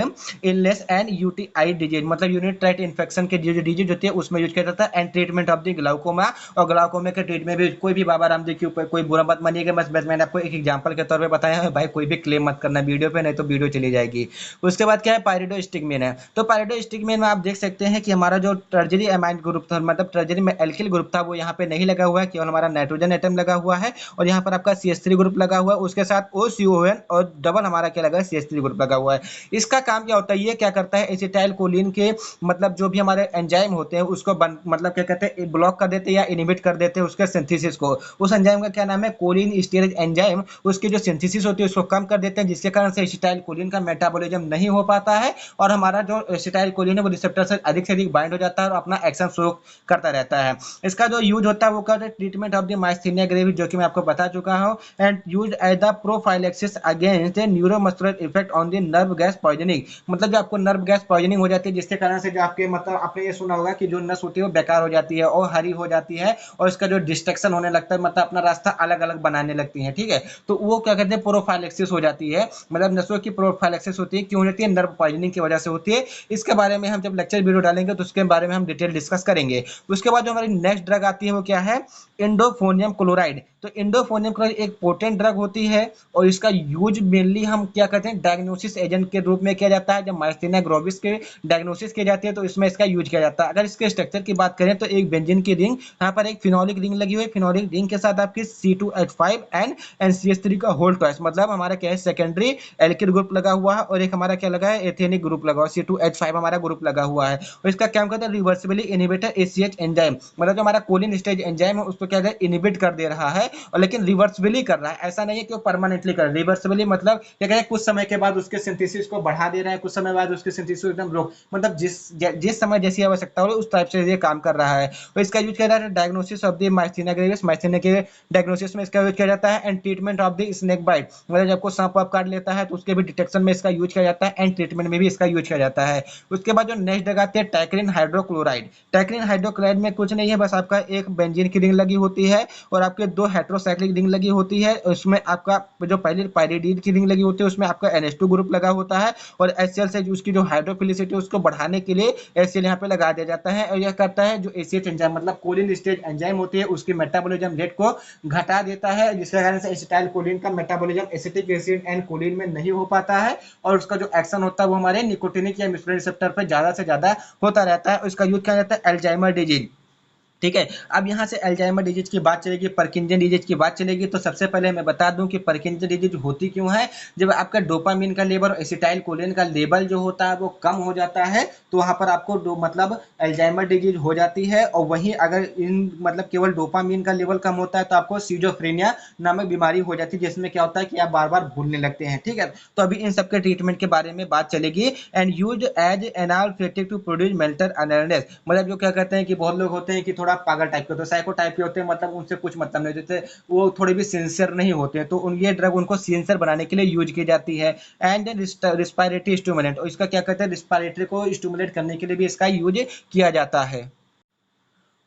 illness and UTI disease, मतलब यूनिट ट्रैक्ट इन्फेक्शन के जो डिजीज होती है उसमें यूज किया जाता है। And treatment of the glaucoma, और ग्लाउकोमा के ट्रीटमेंट भी कोई भी बाबा रामदेव के ऊपर कोई बुरा मत मानिएगा, बस मैंने आपको एक एग्जाम्पल के तौर पर बताया है, भाई कोई भी क्लेम मत करना वीडियो पे, नहीं तो वीडियो चली जाएगी। उसके बाद क्या है, पायरिडोस्टिग्मिन है। तो पायरिडोस्टिग्मिन में आप देख सकते हैं कि हमारा जो टर्जरी अमाइन ग्रुप था, मतलब टर्जरी में एल्किल ग्रुप था, वो यहाँ पे नहीं लगा हुआ है, केवल हमारा नाइट्रोजन एटम लगा हुआ है और यहाँ पर आपका CH3 ग्रुप लगा हुआ है, उसके साथ OCON और डबल हमारा क्या लगा है, CH3 ग्रुप लगा हुआ है। इसका काम क्या होता है, ये क्या करता है, एसिटाइल कोलिन के मतलब जो भी हमारे एंजाइम होते हैं उसको मतलब क्या कहते हैं ब्लॉक कर देते हैं या इनिबिट कर देते हैं उसके सिंथेसिस को। उस एंजाइम का क्या नाम है, कोलिन स्टीयरेज एंजाइम, उसकी जो सिंथेसिस होती है उसको कम कर देते हैं, जिसके कारण से एसिटाइल कोलिन का मेटाबॉलिज्म नहीं हो पाता है और हमारा जो एसिटाइलकोलिन है वो रिसेप्टर से अधिक बाइंड हो जाता है और अपना एक्शन शुरू करता रहता है। इसका जो यूज होता है वो करते हैं treatment of the myasthenia gravis, जो कि मैं आपको बता चुका हूं, and use as the prophylaxis against neuromuscular effect on the nerve gas poisoning, मतलब जो आपको नर्व गैस पॉइजनिंग हो जाती है जिसके कारण से जो आपके मतलब आपने ये सुना होगा कि जो नस होती है वो बेकार हो जाती है और हरी हो जाती है और इसका जो डिस्ट्रक्शन होने लगता है, मतलब अपना रास्ता अलग अलग बनाने लगती है, ठीक है। तो वो क्या कहते हैं, प्रोफाइलेक्सिस हो जाती है, मतलब नसों की प्रोफाइलेक्सिस होती है, क्यों होती है, नर्व पॉइजनिंग की वजह से होती है। इसके बारे में हम जब लेक्चर वीडियो डालेंगे तो उसके बारे में हम डिटेल डिस्कस करेंगे। उसके बाद जो हमारी नेक्स्ट ड्रग आती है वो क्या है, इंडोफोनियम क्लोराइड। तो इंडोफोनियम क्लोराइड एक पोटेंट ड्रग होती है और इसका यूज मेनली हम क्या कहते हैं, डायग्नोसिस एजेंट के रूप में किया जाता है। जब माइस्थीनिया ग्रेविस के डायग्नोसिस की जाती है तो इसमें इसका यूज किया जाता है। अगर इसके स्ट्रक्चर की बात करें तो एक बेंजीन की रिंग, यहाँ पर एक फिनोलिक रिंग लगी हुई है, फिनोलिक रिंग के साथ आपकी C2H5 एंड NCH3 का होल ट्वाइस, मतलब हमारा क्या है सेकेंडरी एल्किल ग्रुप लगा हुआ है और एक हमारा क्या लगा है, एथेनिक ग्रुप लगा हुआ है, C2H5 हमारा ग्रुप लगा हुआ है। और इसका क्या कहते हैं, रिवर्सिबली इनहिबिटर ACH एंजाइम, मतलब जो हमारा कोलिन स्टेज एंजाइम है उसको क्या है इनहिबिट कर दे रहा है, और लेकिन रिवर्सिबली कर रहा है, ऐसा नहीं है कि वो परमानेंटली कर रहा है। रिवर्सिबली मतलब क्या कहते हैं, कुछ समय के बाद उसके सिंथेसिस को बढ़ा दे रहा है, कुछ समय बाद उसके सिंथेसिस को एकदम रोक, मतलब जिस समय जैसी आवश्यकता हो उस टाइप से ये काम कर रहा है। और इसका यूज किया जाता है diagnosis of the myasthenia gravis, myasthenia के डायग्नोसिस में इसका यूज किया जाता है। And treatment of the snake bite, मतलब जब को सांप वाप काट लेता है तो उसके भी डिटेक्शन में इसका यूज किया जाता है एंड ट्रीटमेंट में भी इसका यूज किया जाता है। उसके बाद जो नेक्स्ट जगह आती है टैक्रिन हाइड्रोक्लोराइड। टैक्रिन हाइड्रोक्लोराइड में कुछ नहीं है, बस आपका एक बेंजीन की रिंग लगी होती है और आपके दो हेटेरोसाइक्लिक रिंग लगी होती है, उसमें आपका जो पहले पाइरिडीन की रिंग लगी होती है उसमें आपका NH2 ग्रुप लगा होता है और HCl से उसकी जो हाइड्रोफिलिसिटी उसको बढ़ाने के लिए HCl यहाँ पे लगा दिया जाता है। और यह करता है जो ACH एंजाइम मतलब कोलिन स्टेज एंजाइम होती है उसकी मेटाबॉलिज्म रेट को घटा देता है, जिसके कारण से एसिटाइल कोलिन का metabolism acetic acid and choline में नहीं हो पाता है और उसका जो एक्शन होता है वो हमारे निकोटिनिक या म्यूसिन रिसेप्टर पर ज्यादा से ज्यादा होता रहता है। उसका यूज किया जाता है अल्जाइमर डिजीज। ठीक है। अब यहाँ से अल्जाइमर डिजीज की बात चलेगी, पार्किंसन डिजीज की बात चलेगी। तो सबसे पहले मैं बता दूं कि पार्किंसन डिजीज होती क्यों है। जब आपका डोपामिन का लेवल और एसिटाइल कोलिन का लेवल जो होता है वो कम हो जाता है, तो वहां पर आपको मतलब अल्जाइमर डिजीज हो जाती है। और वहीं अगर इन मतलब केवल डोपामिन का लेवल कम होता है तो आपको सीजोफ्रेनिया नामक बीमारी हो जाती है, जिसमें क्या होता है कि आप बार बार भूलने लगते हैं। ठीक है, तो अभी इन सबके ट्रीटमेंट के बारे में बात चलेगी। And use as analeptic to produce mental awareness, मतलब जो क्या कहते हैं कि बहुत लोग होते हैं कि थोड़ा पागल टाइप के होते हैं, साइको टाइप के होते हैं, मतलब उनसे कुछ मतलब नहीं होते, वो थोड़े भी सिंसियर नहीं होते हैं, तो ये ड्रग उनको सिंसियर बनाने के लिए यूज की जाती है। एंड रिस्पायरेटरी स्टिमुलेंट, और इसका क्या कहते हैं, रिस्पायरेटरी को स्टिमुलेट करने के लिए भी इसका यूज किया जाता है।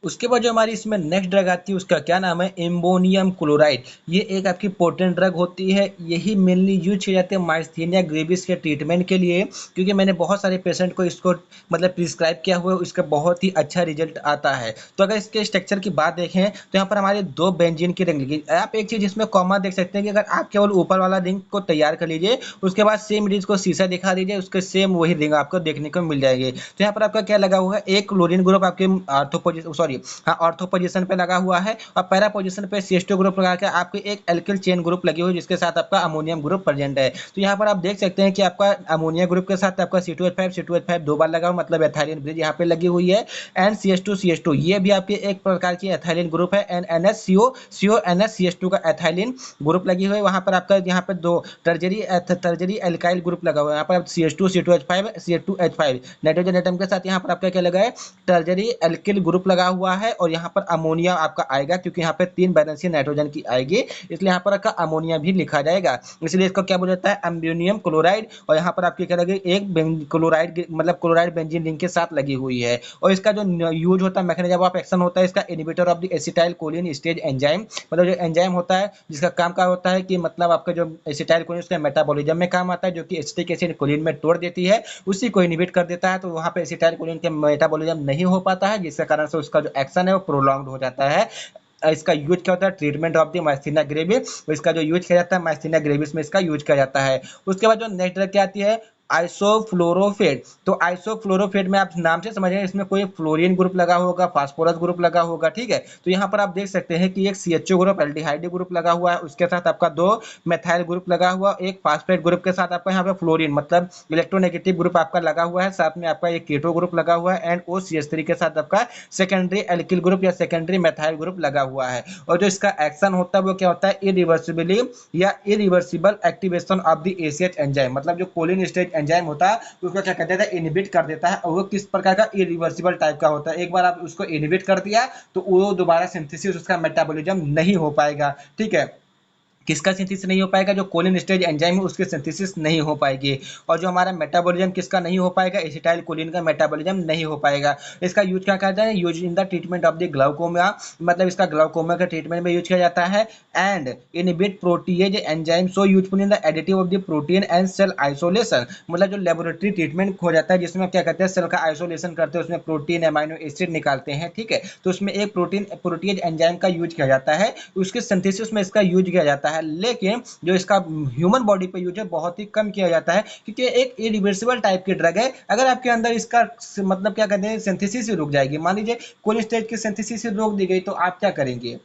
उसके बाद जो हमारी इसमें नेक्स्ट ड्रग आती है उसका क्या नाम है, एम्बोनियम क्लोराइड। ये एक आपकी पोटेंट ड्रग होती है। यही मेनली यूज किया जाते हैं माइस्थीनिया ग्रेविस के ट्रीटमेंट के लिए, क्योंकि मैंने बहुत सारे पेशेंट को इसको मतलब प्रिस्क्राइब किया हुआ है, इसका बहुत ही अच्छा रिजल्ट आता है। तो अगर इसके स्ट्रक्चर की बात देखें तो यहाँ पर हमारे दो बेंजीन की रिंग लगी। आप एक चीज इसमें कॉमन देख सकते हैं कि अगर आप केवल ऊपर वाला रिंग को तैयार कर लीजिए, उसके बाद सेम रिंग को शीशा दिखा दीजिए, उसके सेम वही रिंग आपको देखने को मिल जाएगी। तो यहाँ पर आपका क्या लगा हुआ है, एक क्लोरीन ग्रुप आपके ऑर्थो सॉरी हाँ ऑर्थो पोजीशन पे लगा हुआ है, और पैरा पोजीशन पे CH2 ग्रुप लगा के आपके एक एल्किल चेन ग्रुप लगी हुई है, जिसके साथ आपका अमोनियम ग्रुप प्रेजेंट है। तो यहाँ पर आप देख सकते हैं कि आपका अमोनिया ग्रुप के साथ आपका C2H5 दो बार लगा हुआ, मतलब एथाइलिन ब्रिज यहाँ पे लगी हुई है। एंड CH2 ये भी आपकी एक प्रकार की एथाइलिन ग्रुप है। And NH CO NH CH2 का एथाइलिन ग्रुप लगी हुई है। वहां पर आपका यहाँ पर दो टर्जरी एल्काइल ग्रुप लगा हुआ है। यहाँ पर CH2 C2H5 नाइट्रोजन एटम के साथ यहाँ पर आपका क्या लगा है, टर्जरी एल्किल ग्रुप लगा हुआ है। और यहाँ पर अमोनिया आपका आएगा, क्योंकि यहाँ पे 3 वैलेंसी नाइट्रोजन की आएगी, इसलिए यहाँ पर आपका अमोनिया भी लिखा जाएगा। इसलिए इसको क्या बोला जाता है, अम्बियोनियम क्लोराइड। और यहाँ पर आपकी क्या लगी, एक क्लोराइड मतलब क्लोराइड बेंजीन रिंग के साथ लगी हुई है। और इसका जो यूज होता है, मैकेनिज्म ऑफ एक्शन होता है इसका, inhibitor of the acetyl choline stage enzyme, मतलब जो एंजाइम होता है जिसका काम क्या होता है कि मतलब आपका जो एसिटाइल कोलिन उसका मेटाबॉलिज्म में काम आता है, जो कि एसिटिक एसिड कोलिन में तोड़ देती है, उसी को इनहिबिट कर देता है। तो वहाँ पे एसिटाइल कोलिन के मेटाबॉलिज्म नहीं हो पाता है, जिसके कारण से उसका जो एक्शन है वो प्रोलॉन्ग हो जाता है। इसका यूज क्या होता है, treatment of the myasthenia gravis. इसका जो यूज किया जाता है माइस्थीनिया ग्रेविस में इसका यूज किया जाता है। उसके बाद जो नेक्स्ट ड्रग क्या आती है, आइसोफ्लोरोफेट। तो आइसोफ्लोरोफेट में आप नाम से समझ रहे हैं, इसमें कोई फ्लोरीन ग्रुप लगा होगा, फास्फोरस ग्रुप लगा होगा। ठीक है, तो यहाँ पर आप देख सकते हैं कि एक CHO ग्रुप एल्डिहाइड ग्रुप लगा हुआ है, उसके साथ आपका 2 मेथाइल ग्रुप लगा हुआ, एक फास्फेट ग्रुप के साथ आपका यहाँ पे फ्लोरीन मतलब इलेक्ट्रोनेगेटिव ग्रुप आपका लगा हुआ है, साथ में आपका एक कीटो ग्रुप लगा हुआ है। एंड OCH3 के साथ आपका सेकेंडरी एल्किल ग्रुप या सेकेंडरी मेथाइल ग्रुप लगा हुआ है। और जो इसका एक्शन होता है वो क्या होता है, इरिवर्सिबली या irreversible activation of the ACH enzyme, मतलब जो कोलिन स्टेज एंजाइम होता है उसको क्या कहते हैं, इनहिबिट कर देता है। और वो किस प्रकार का, इरिवर्सिबल टाइप का होता है। एक बार आप उसको इनहिबिट कर दिया तो वो दोबारा सिंथेसिस उसका मेटाबॉलिज्म नहीं हो पाएगा। ठीक है, किसका सिंथेसिस नहीं हो पाएगा, जो कोलिन स्टेज एंजाइम है उसकी सिंथेसिस नहीं हो पाएगी। और जो हमारा मेटाबॉलिज्म किसका नहीं हो पाएगा, एसिटाइल कोलिन का मेटाबॉलिज्म नहीं हो पाएगा। इसका यूज क्या कहता है, use in the treatment of the glaucoma, मतलब इसका ग्लाउकोमा के ट्रीटमेंट में यूज किया जाता है। And inhibit protease enzyme so useful in the additive of the protein and cell isolation, मतलब जो लेबोरेटरी ट्रीटमेंट हो जाता है जिसमें क्या कहते हैं सेल का आइसोलेशन करते हैं, उसमें प्रोटीन अमाइनो एसिड निकालते हैं। ठीक है, तो उसमें एक प्रोटीएज एंजाइम का यूज किया जाता है, उसके सिंथेसिस में इसका यूज किया जाता है। लेकिन जो इसका ह्यूमन बॉडी पे यूज है बहुत ही कम किया जाता है, क्योंकि एक इरिवर्सिबल टाइप की ड्रग है। अगर आपके अंदर इसका मतलब क्या कहते हैं सिंथेसिस ही रुक जाएगी, मान लीजिए कोलिन स्टेज की सिंथेसिस ही रोक दी गई, तो आप क्या करेंगे,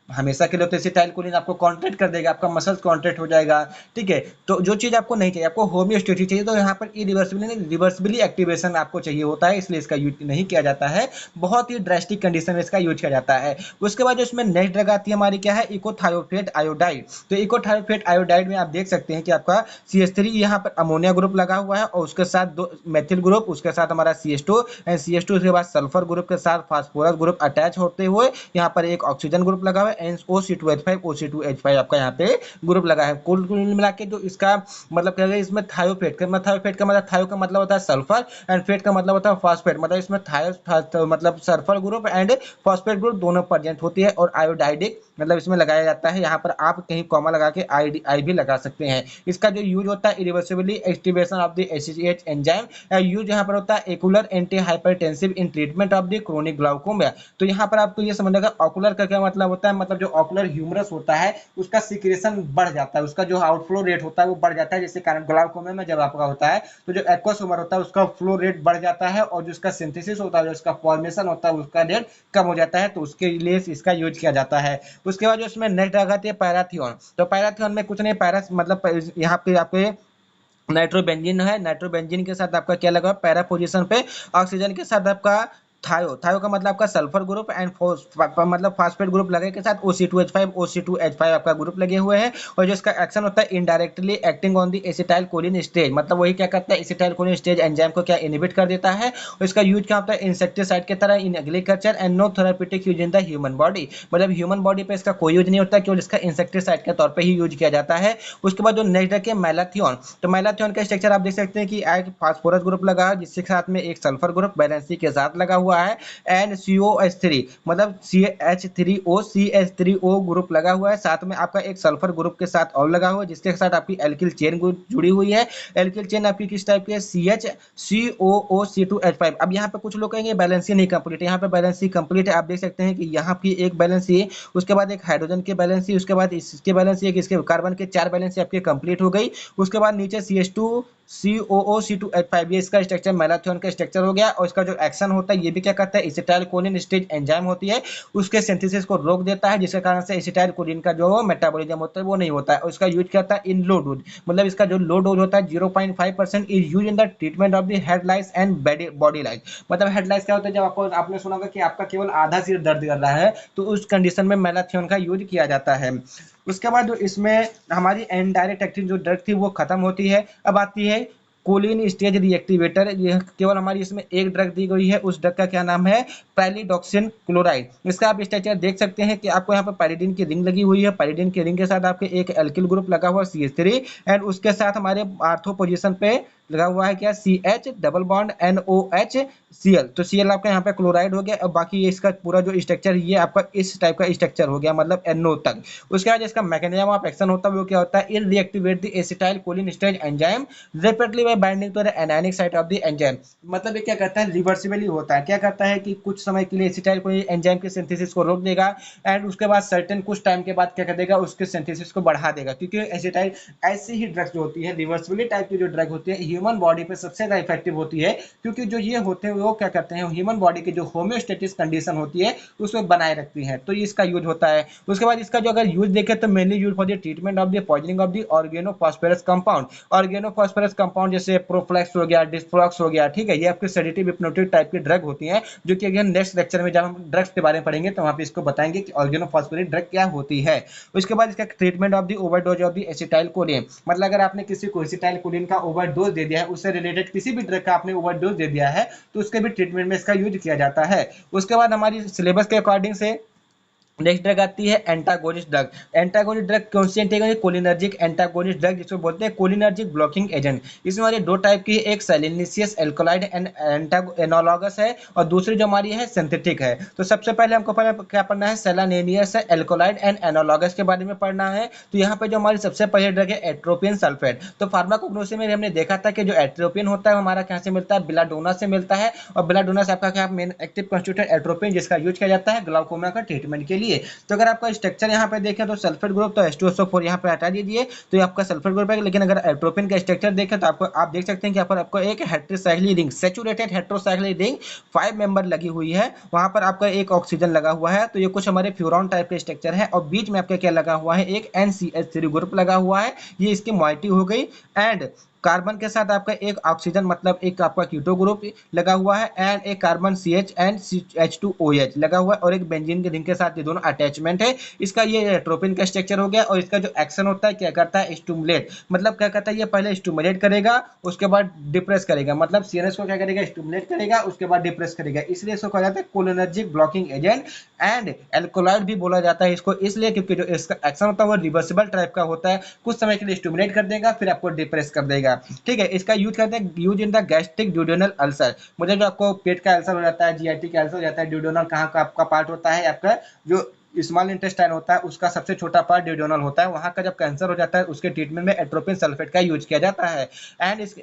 हमेशा के लिए तो एसिटाइल कोलिन आपको कॉन्ट्रैक्ट कर देगा, आपका मसल्स कॉन्ट्रैक्ट हो जाएगा। ठीक है, तो जो चीज आपको नहीं चाहिए, आपको होम्योस्टेटिक चाहिए, तो यहाँ पर रिवर्सिबली एक्टिवेशन आपको चाहिए होता है, इसलिए इसका यूज नहीं किया जाता है। बहुत ही ड्रास्टिक कंडीशन में इसका यूज किया जाता है। उसके बाद जो इसमें नेक्स्ट ड्रग आती है हमारी क्या है, इकोथायोफेट आयोडाइड। तो इकोथायोफेट आयोडाइड में आप देख सकते हैं कि आपका CH3 यहाँ पर अमोनिया ग्रुप लगा हुआ है, और उसके साथ 2 मेथिल ग्रुप, उसके साथ हमारा CH2 एंड CH2 के बाद सल्फर ग्रुप के साथ फास्फोरस ग्रुप अटैच होते हुए यहाँ पर एक ऑक्सीजन ग्रुप लगा हुआ है। OC2H5 आपका यहाँ पे ग्रुप लगा है। कुल मिला के जो इसका मतलब क्या है, इसमें थायोफेट का मतलब थायो का मतलब होता है सल्फर, एंड फेट का मतलब होता है फास्फेट, मतलब इसमें थायो मतलब sulphur group and phosphate group दोनों प्रेजेंट होती है। और आयोडाइडिक मतलब इसमें लगाया जाता है, यहाँ पर आप कहीं कॉमा लगा के आई भी लगा सकते हैं। इसका जो यूज होता है irreversibly activation of the ACH enzyme, use यहाँ पर होता है ocular anti hypertensive in treatment of the chronic glaucoma. तो यहाँ पर आपको ये समझना है ऑकुलर का क्या मतलब होता है, मतलब जो ऑकुलर ह्यूमरस होता है उसका सिक्रेशन बढ़ जाता है, उसका जो आउटफ्लो रेट होता है वो बढ़ जाता है, जिसके कारण ग्लाउकोमा में जब आपका होता है तो जो एक्वस ह्यूमर होता है उसका फ्लो रेट बढ़ जाता है और जो उसका सिंथेसिस होता है, जो उसका फॉर्मेशन होता है उसका रेट कम हो जाता है, तो उसके लिए इसका यूज किया जाता है। उसके बाद जो इसमें नेक्स्ट ड्रग आती है पैराथियन। तो पैराथियन में कुछ नहीं, पैरा मतलब यहाँ पे आपके नाइट्रोबेंजीन है, नाइट्रोबेंजीन के साथ आपका क्या लगा हुआ है, पैरा पोजीशन पे ऑक्सीजन के साथ आपका थायो, थायो का मतलब आपका सल्फर ग्रुप एंड मतलब फास्फेट ग्रुप लगे के साथ OC2H5 OC2H5 आपका ग्रुप लगे हुए हैं। और जो इसका एक्शन होता है indirectly acting on the acetyl choline stage, मतलब वही क्या करता है एसिटाइल कोलिन स्टेज एंजाइम को क्या इनहिबिट कर देता है। और इसका यूज क्या होता है इंसेक्टिसाइड के तरह in agriculture and no therapeutic use in the human body, मतलब ह्यूमन बॉडी पे इसका कोई यूज नहीं होता, केवल इसका इंसेक्टिसाइड के तौर पर ही यूज किया जाता है। उसके बाद जो नेक्स्ट है मैलाथियन। तो मैलाथियन का स्ट्रक्चर आप देख सकते हैं कि एक फास्फोरस ग्रुप लगा है जिसके साथ में एक सल्फर ग्रुप वैलेंसी के साथ लगा हुआ है एंड COH3 मतलब CH3O ग्रुप लगा हुआ है, साथ में आपका एक सल्फर ग्रुप के साथ और लगा हुआ है जिसके साथ आपकी एल्किल चेन जुड़ी हुई है। एल्किल चेन आपकी किस टाइप की है CHCOOC2H5। अब यहाँ पे कुछ लोग कहेंगे बैलेंसी नहीं कंप्लीट है, यहाँ पे बैलेंसी कंप्लीट है। आप देख सकते हैं कि यहाँ की एक बैलेंसी, उसके बाद एक हाइड्रोजन की बैलेंसी, उसके बाद इसके बैलेंसी, एक इसके कार्बन के 4 बैलेंसी आपकी कंप्लीट हो गई। उसके बाद नीचे CH2COOC2H5 ये इसका स्ट्रक्चर मैलाथियन का स्ट्रक्चर हो गया। और इसका जो एक्शन होता है ये भी क्या करता है एसिटाइल कोलिन स्टेज एंजाइम होती है उसके सिंथेसिस को रोक देता है, जिसके कारण से एसिटाइल कोलिन का जो मेटाबॉलिज्म होता है वो नहीं होता है। और इसका यूज करता है इन लो डोज, मतलब इसका जो लो डोज होता है 0.5% is use in the treatment of the head lice and body lice. मतलब हेड लाइस क्या होता है, जब आपको आपने सुना होगा कि आपका केवल आधा सिर दर्द कर रहा है तो उस कंडीशन में मैलाथियन का यूज किया जाता है। उसके बाद जो इसमें हमारी इनडायरेक्ट एक्टिंग जो ड्रग थी वो खत्म होती है। अब आती है कोलिन स्टेज रिएक्टिवेटर। ये केवल हमारी इसमें एक ड्रग दी गई है, उस ड्रग का क्या नाम है पैलिडॉक्सिन क्लोराइड। इसका आप स्ट्रक्चर देख सकते हैं कि आपको यहाँ पर पैरिडीन की रिंग लगी हुई है, पैरिडीन की रिंग के साथ आपके एक एल्किल ग्रुप लगा हुआ CH3 एंड उसके साथ हमारे आर्थो पोजीशन पे लगा हुआ है क्या CH डबल बॉन्ड NOHCl। तो Cl आपका यहाँ पे क्लोराइड हो गया। और बाकी ये इसका पूरा जो स्ट्रक्चर ये आपका इस टाइप का स्ट्रक्चर हो गया, मतलब NO तक। उसके बाद इसका मैकेनिज्म ऑफ एक्शन होता है वो क्या होता है it reactivate the acetyl choline stage enzyme rapidly by binding to the anionic site of the enzyme. मतलब ये क्या करता है रिवर्सिबली होता है, क्या करता है कि कुछ समय के लिए एसिटाइल कोलिन एंजाइम के सिंथेसिस को रोक देगा एंड उसके बाद सर्टेन कुछ टाइम के बाद क्या कर देगा उसके सिंथेसिस को बढ़ा देगा। क्योंकि एसिटाइल ऐसी ही ड्रग्स जो होती है रिवर्सिबली टाइप की जो ड्रग होती है ह्यूमन बॉडी पे सबसे ज्यादा इफेक्टिव होती है, क्योंकि जो ये होते हैं वो क्या करते हैं ह्यूमन बॉडी की जो होम्योस्टेटिस कंडीशन होती है उसमें बनाए रखती है, तो इसका यूज होता है। उसके बाद इसका जो अगर यूज देखें तो mainly use for the treatment of the poisoning of the organophosphorus compound. Organophosphorus compound जैसे प्रोफ्लेक्स हो गया, डिस्फ्लॉक्स हो गया, ठीक है, ये आपके सेडेटिव हिप्नोटिक टाइप की ड्रग होती है, जो कि अगेन नेक्स्ट लेक्चर में जब हम ड्रग्स के बारे में पढ़ेंगे तो वहां पे इसको बताएंगे कि ऑर्गेनोफॉस्फेरिक ड्रग क्या होती है। उसके बाद इसका treatment of the overdose of the acetyl choline, मतलब अगर आपने किसी को एसिटाइल कोलिन का ओवरडोज दे दिया है, उससे रिलेटेड किसी भी ड्रग का आपने ओवरडोज दे दिया है तो उसके भी ट्रीटमेंट में इसका यूज किया जाता है। उसके बाद हमारी सिलेबस के अकॉर्डिंग से नेक्स्ट ड्रग आती है एंटागोनिस्ट ड्रग। एंटागोनिस्ट ड्रग कौन सी एंटागोनिस्ट कोलिनर्जिक एंटागोनिस्ट ड्रग जिसको बोलते हैं कोलिनर्जिक ब्लॉकिंग एजेंट। इसमें हमारी दो टाइप की, एक सैलिनिसियस एल्कोलाइड एंड एनालॉगस है और दूसरी जो हमारी है सिंथेटिक है। तो सबसे पहले हमको क्या पढ़ना है सेलानियस एल्कोलाइड एंड एनालॉगस के बारे में पढ़ना है। तो यहाँ पे जो हमारी सबसे पहले ड्रग है एट्रोपिन सल्फेट। तो फार्माकोग्नोसी में हमने देखा था कि जो एट्रोपिन होता है हमारा कहाँ से मिलता है बिलाडोना से मिलता है, और बिलाडोना से आपका क्या मेन एक्टिव कॉन्स्टिट्यूएंट एट्रोपिन जिसका यूज किया जाता है ग्लाउकोमा का ट्रीटमेंट के लिए। तो अगर आपका स्ट्रक्चर यहाँ पे देखें तो सल्फेट ग्रुप तो H2SO4 यहाँ पे हटा दीजिए तो ये आपका सल्फेट ग्रुप है। लेकिन अगर एट्रोपिन का स्ट्रक्चर देखें तो आपको आप देख सकते हैं कि यहाँ पर आपको एक heterocyclic ring saturated heterocyclic ring 5 member लगी हुई है, वहां पर आपका एक ऑक्सीजन लगा हुआ है। तो ये कुछ हमारे फ्यूरॉन टाइप के स्ट्रक्चर है और बीच में आपका क्या लगा हुआ है एक NCH3 ग्रुप लगा हुआ है, ये इसकी मॉइटी हो गई। एंड कार्बन के साथ आपका एक ऑक्सीजन मतलब एक आपका कीटो ग्रुप लगा हुआ है एंड एक कार्बन CH एंड H2OH लगा हुआ है और एक बेंजीन के रिंग के साथ ये दोनों अटैचमेंट है। इसका ये एट्रोपिन का स्ट्रक्चर हो गया। और इसका जो एक्शन होता है क्या करता है स्टिमुलेट, मतलब क्या करता है ये पहले स्टिमुलेट करेगा उसके बाद डिप्रेस करेगा, मतलब CNS को क्या करेगा स्टिमुलेट करेगा उसके बाद डिप्रेस करेगा, इसलिए इसको कहा जाता है cholinergic blocking agent and alkaloid भी बोला जाता है इसको, इसलिए क्योंकि जो इसका एक्शन होता है वो रिवर्सिबल टाइप का होता है, कुछ समय के लिए स्टिमुलेट कर देगा फिर आपको डिप्रेस कर देगा। ठीक है, इसका यूज करते हैं use in the gastric duodenal ulcer, मतलब जो आपको पेट का अल्सर हो जाता है, GIT का अल्सर हो जाता है, ड्यूडेनल कहाँ का आपका पार्ट होता है आपका जो स्मॉल इंटेस्टाइन होता है उसका सबसे छोटा पार्ट ड्यूडेनल होता है, वहां का जब कैंसर हो जाता है उसके ट्रीटमेंट में एट्रोपिन सल्फेट का यूज किया जाता है। एंड इस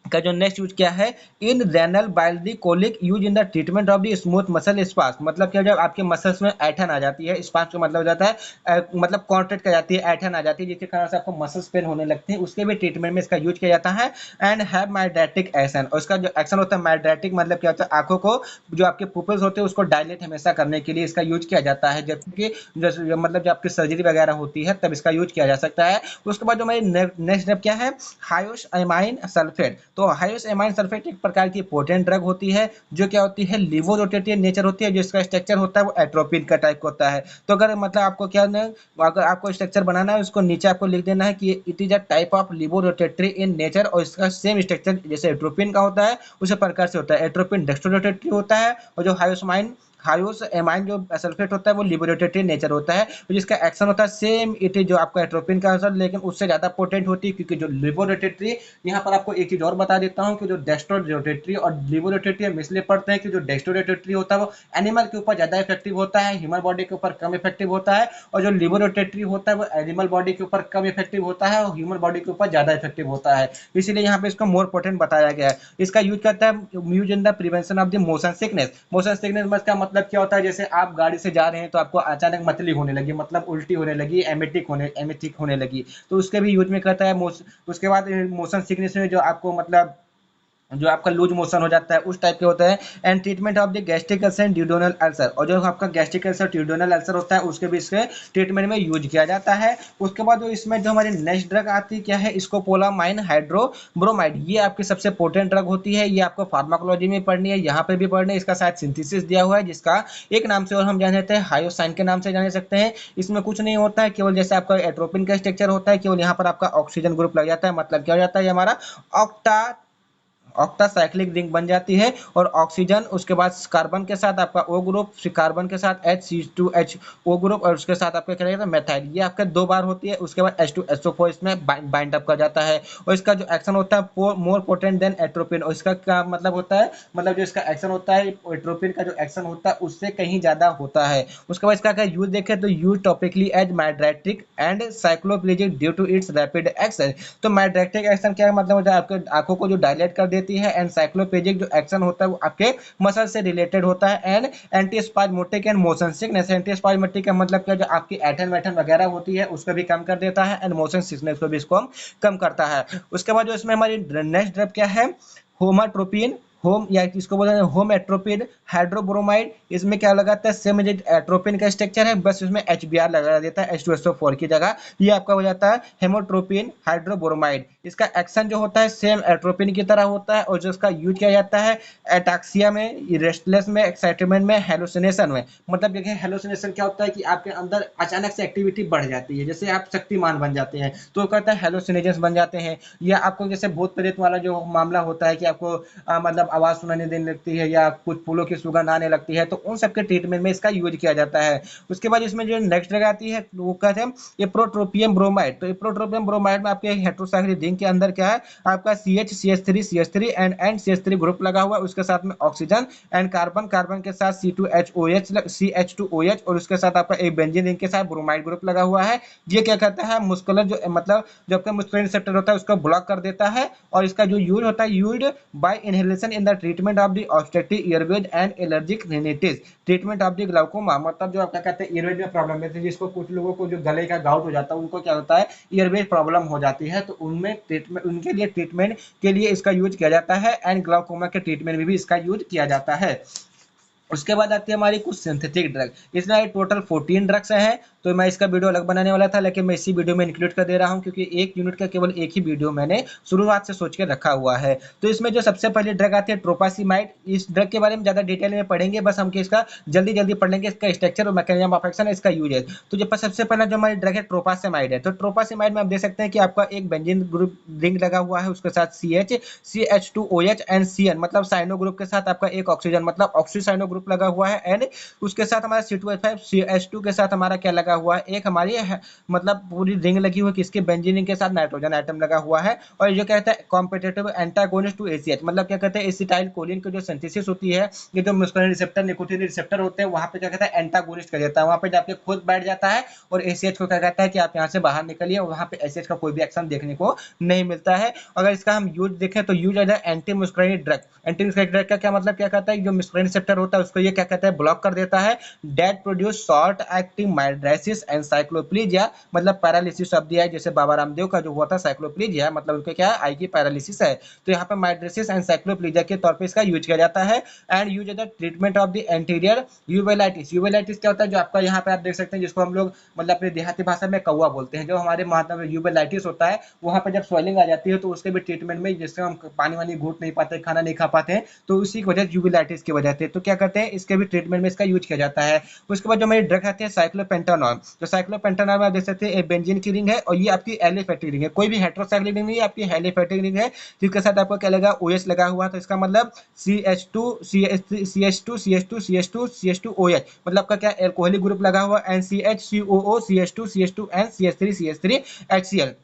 का जो नेक्स्ट यूज क्या है, in renal biliary colic use in the treatment of the smooth muscle spasm. मतलब क्या, जब आपके मसल्स में ऐठन आ जाती है, स्पास का मतलब हो जाता है मतलब कॉन्ट्रैक्ट कर जाती है, ऐठन आ जाती है, जिसके कारण से आपको मसल्स पेन होने लगते हैं, उसके भी ट्रीटमेंट में इसका यूज किया जाता है। एंड हैव माइड्रेटिक एक्शन, और इसका जो एक्शन होता है माइड्रेटिक मतलब क्या होता है, आंखों को जो आपके पुपिल्स होते हैं उसको डायलेट हमेशा करने के लिए इसका यूज किया जाता है, जबकि मतलब जब आपकी सर्जरी वगैरह होती है तब इसका यूज किया जा सकता है। उसके बाद जो हमारी नेक्स्ट स्टेप क्या है, हायोस अमाइन सल्फेट। तो हायोस अमाइन सल्फेट एक प्रकार की पोटेंट ड्रग होती है, जो क्या होती है, लिवोरोटेटिव नेचर होती है, जिसका स्ट्रक्चर होता है वो एट्रोपिन का टाइप का होता है। तो अगर मतलब आपको क्या ना, अगर आपको स्ट्रक्चर बनाना है, उसको नीचे आपको लिख देना है कि it is a type of levorotatory in nature, और इसका सेम स्ट्रक्चर जैसे एट्रोपिन का होता है उसी प्रकार से होता है। एट्रोपिन डेक्स्ट्रोरोटेटरी होता है, और जो हायोसमाइन हायोस एमाइन जो सल्फेट होता है वो लिबोरेटरी नेचर होता है, तो जिसका एक्शन होता है सेम इट इज जो आपका एट्रोपिन का असर, लेकिन उससे ज्यादा पोटेंट होती है, क्योंकि जो लिबोरेटरी, यहाँ पर आपको एक चीज और बता देता हूँ कि जो डेस्ट्रोरोटेटरी और लिबोरेटरी हम इसलिए पढ़ते हैं कि जो डेस्ट्रोरोटेटरी होता है वो एनिमल के ऊपर ज्यादा इफेक्टिव होता है, ह्यूमन बॉडी के ऊपर कम इफेक्टिव होता है, और जो लिबोरेटरी होता है वो एनिमल बॉडी के ऊपर कम इफेक्टिव होता है और ह्यूमन बॉडी के ऊपर ज्यादा इफेक्टिव होता है, इसीलिए यहाँ पे इसको मोर पोटेंट बताया गया है। इसका यूज करता है use in the prevention of the motion sickness. Motion sickness का मतलब क्या होता है, जैसे आप गाड़ी से जा रहे हैं तो आपको अचानक मतली होने लगी, मतलब उल्टी होने लगी, एमेटिक होने लगी, तो उसके भी यूज में करता है। उसके बाद मोशन सिकनेस में जो आपको मतलब जो आपका लूज मोशन हो जाता है उस टाइप के होता है। And treatment of the gastric ulcer and duodenal ulcer, और जो आपका गैस्ट्रिक अल्सर ड्यूडेनल अल्सर होता है उसके भी इसके ट्रीटमेंट में यूज किया जाता है। उसके बाद जो इसमें जो हमारी नेक्स्ट ड्रग आती है क्या है, स्कोपोलामाइन हाइड्रोब्रोमाइड। ये आपकी सबसे पोटेंट ड्रग होती है, ये आपको फार्माकोलॉजी में पढ़नी है, यहाँ पे भी पढ़नी है। इसका शायद सिंथेसिस दिया हुआ है, जिसका एक नाम से और हम जान सकते हैं हायोसाइन के नाम से जान सकते हैं। इसमें कुछ नहीं होता है, केवल जैसे आपका एट्रोपिन का स्ट्रक्चर होता है, केवल यहाँ पर आपका ऑक्सीजन ग्रुप लग जाता है। मतलब क्या हो जाता है, हमारा ऑक्टा ऑक्टासाइक्लिक रिंग बन जाती है, और ऑक्सीजन उसके बाद कार्बन के साथ आपका O ग्रुप, कार्बन के साथ HC2H O ग्रुप, और उसके साथ आपका क्या रहेगा मेथाइल, ये आपका 2 बार होती है। उसके बाद H2SO4 इसमें बाइंड अप कर जाता है, और इसका जो एक्शन होता है मोर पोटेंट देन एट्रोपिन। और इसका क्या मतलब होता है, मतलब जो इसका एक्शन होता है एट्रोपिन का जो एक्शन होता है उससे कहीं ज्यादा होता है। उसके बाद इसका अगर यूज देखें तो use topically as mydriatic and cycloplegic due to its rapid action. तो माइड्रेटिक एक्शन क्या मतलब होता है, आपके आंखों को जो डायलेट कर देती है। एंड साइक्लोपेजिक जो एक्शन होता है वो आपके मसल से रिलेटेड होता है। एंड एंटीस्पाज्मोटिक एंड मोशन सिकनेस, एंटीस्पाज्मोटिक का मतलब क्या, जो आपकी ऐठन वैठन वगैरह होती है उसको भी कम कर देता है, एंड मोशन सिकनेस को भी इसको हम कम करता है। उसके बाद जो इसमें हमारी नेक्स्ट ड्रग क्या है, होमाट्रोपिन होम, या इसको बोलते हैं होम एट्रोपिन हाइड्रोब्रोमाइड। इसमें क्या लगाता है, सेम एट्रोपिन का स्ट्रक्चर है, बस इसमें HBr लगा देता है H2SO4 की जगह। ये आपका हो जाता है हेमोट्रोपिन हाइड्रोब्रोमाइड। इसका एक्शन जो होता है सेम एट्रोपिन की तरह होता है, और जो इसका यूज किया जाता है एटाक्सिया में, रेस्टलेस में, एक्साइटमेंट में, हेलुसिनेशन में। मतलब देखिए हेलुसिनेशन क्या होता है कि आपके अंदर अचानक से एक्टिविटी बढ़ जाती है, जैसे आप शक्तिमान बन जाते हैं, तो कहता है हेलुसिनेशंस बन जाते हैं। या आपको जैसे भूत प्रेत वाला जो मामला होता है कि आपको मतलब आवाज सुनाने देने लगती है, या कुछ फूलों की सुगंध आने लगती है, तो उन सबके ट्रीटमेंट में इसका यूज किया जाता है। उसके बाद इसमें जो नेक्स्ट ड्रग आती है वो कहते हैं इप्रोट्रोपियम ब्रोमाइड। तो इप्रोट्रोपियम ब्रोमाइड में आपके हेटेरोसाइक्लिक रिंग के अंदर क्या है, आपका CH एंड CH3 ग्रुप लगा हुआ है, उसके साथ में ऑक्सीजन एंड कार्बन के साथ CH2OH, और उसके साथ आपका एक बेंजीन रिंग के साथ ब्रोमाइड ग्रुप लगा हुआ है। ये क्या करता है, मुस्कुलर जो मतलब जो आपका मुस्कुलर रिसेप्टर होता है उसको ब्लॉक कर देता है, और इसका जो यूज होता है used by inhalation in the treatment of the obstructive airways and allergic rhinitis. Treatment of the glaucoma, मतलब जो आपका कहते हैं ईयरवेज में प्रॉब्लम है, जिसको कुछ लोगों को जो गले का गाउट हो जाता है उनको क्या होता है, ईयरवेज प्रॉब्लम हो जाती है, तो उनमें ट्रीटमेंट, उनके लिए ट्रीटमेंट के लिए इसका यूज किया जाता है। एंड ग्लाउकोमा के ट्रीटमेंट में भी इसका यूज किया जाता है। उसके बाद आती है हमारी कुछ सिंथेटिक ड्रग। इसमें टोटल 14 ड्रग्स हैं, तो मैं इसका वीडियो अलग बनाने वाला था, लेकिन मैं इसी वीडियो में इंक्लूड कर दे रहा हूं, क्योंकि एक यूनिट का केवल एक ही वीडियो मैंने शुरुआत से सोच के रखा हुआ है। तो इसमें जो सबसे पहले ड्रग आती है ट्रोपासिमाइड। इस ड्रग के बारे में ज्यादा डिटेल में पढ़ेंगे, बस हम इसका जल्दी जल्दी पढ़ लेंगे, इसका स्ट्रक्चर और मैकेनिज्म ऑफ एक्शन, इसका यूजेस। तो जो सबसे पहला जो हमारी ड्रग है ट्रोपासिमाइड है, तो ट्रोपासिमाइड में आप देख सकते हैं कि आपका एक बेंजीन ग्रुप रिंग लगा हुआ है, उसके साथ CH2OH एंड CN मतलब साइनो ग्रुप के साथ आपका एक ऑक्सीजन मतलब ऑक्सीसाइनो ग्रुप लगा हुआ है। एंड उसके साथ हमारा C2H5 CH2 के साथ हमारा क्या लगा हुआ है, एक हमारी मतलब पूरी रिंग लगी हुई है किसके, बेंजीन रिंग के साथ नाइट्रोजन आइटम लगा हुआ है। और जो कहता है कॉम्पिटिटिव एंटागोनिस्ट टू एसीएच, मतलब क्या कहते हैं एसिटाइल कोलिन की जो सिंथेसिस होती है, ये जो मस्कुलिन रिसेप्टर निकोटिन रिसेप्टर होते हैं वहां पे क्या कहता है एंटागोनिस्ट कर देता है, वहां पे जाके खुद बैठ जाता है और एसीएच को क्या कहता है कि आप यहाँ से बाहर निकलिए, और वहां पे एसीएच का कोई भी एक्शन देखने को नहीं मिलता है। अगर इसका हम यूज देखें तो use as anti muscarinic drug, anti muscarinic drug का क्या मतलब, क्या कहता है जो मस्कुलिन रिसेप्टर होता है उसको ये क्या कहता है ब्लॉक कर देता है। That produce short acting mydriasis and cycloplegia, मतलब पैरालिसिस शब्द दिया है, जैसे बाबा रामदेव का जो हुआ था साइक्लोपीडिया, मतलब उनके क्या है आई की पैरालिसिस है, तो यहाँ पे माइड्रेसिस एनसाइक्लोपीडिया के तौर पे इसका यूज किया जाता है। And use as the treatment of the anterior uveitis, uveitis क्या होता है जो आपका यहाँ पे आप देख सकते हैं जिसको हम लोग मतलब अपनी देहाती भाषा में कौवा बोलते हैं, जो हमारे मतलब यूवेलाइटिस होता है वहां पर जब स्वेलिंग आ जाती है तो उसके भी ट्रीटमेंट में, जिससे हम पानी वानी घूट नहीं पाते, खाना नहीं खा पाते हैं, तो उसी की वजह यूवेलाइटिस की वजह से तो क्या करते हैं इसके भी ट्रीटमेंट में इसका यूज किया जाता है। उसके बाद जो हमारी ड्रग आती है साइक्लोपेंटानॉल, तो साइक्लोपेंटानॉल में आप देख सकते हैं बेंजीन की रिंग है और ये आपकी एलिफेटिक रिंग है, कोई भी हेटेरोसाइक्लिक रिंग नहीं है, आपकी एलिफेटिक रिंग है, जिसके साथ आपको क्या लगा OH लगा हुआ, तो इसका मतलब CH2 CH3 CH2 CH2 CH2 CH2 OH, मतलब आपका क्या एल्कोहलिक ग्रुप लगा हुआ, NCH COO CH2 CH2 N CH3 CH3 HCl।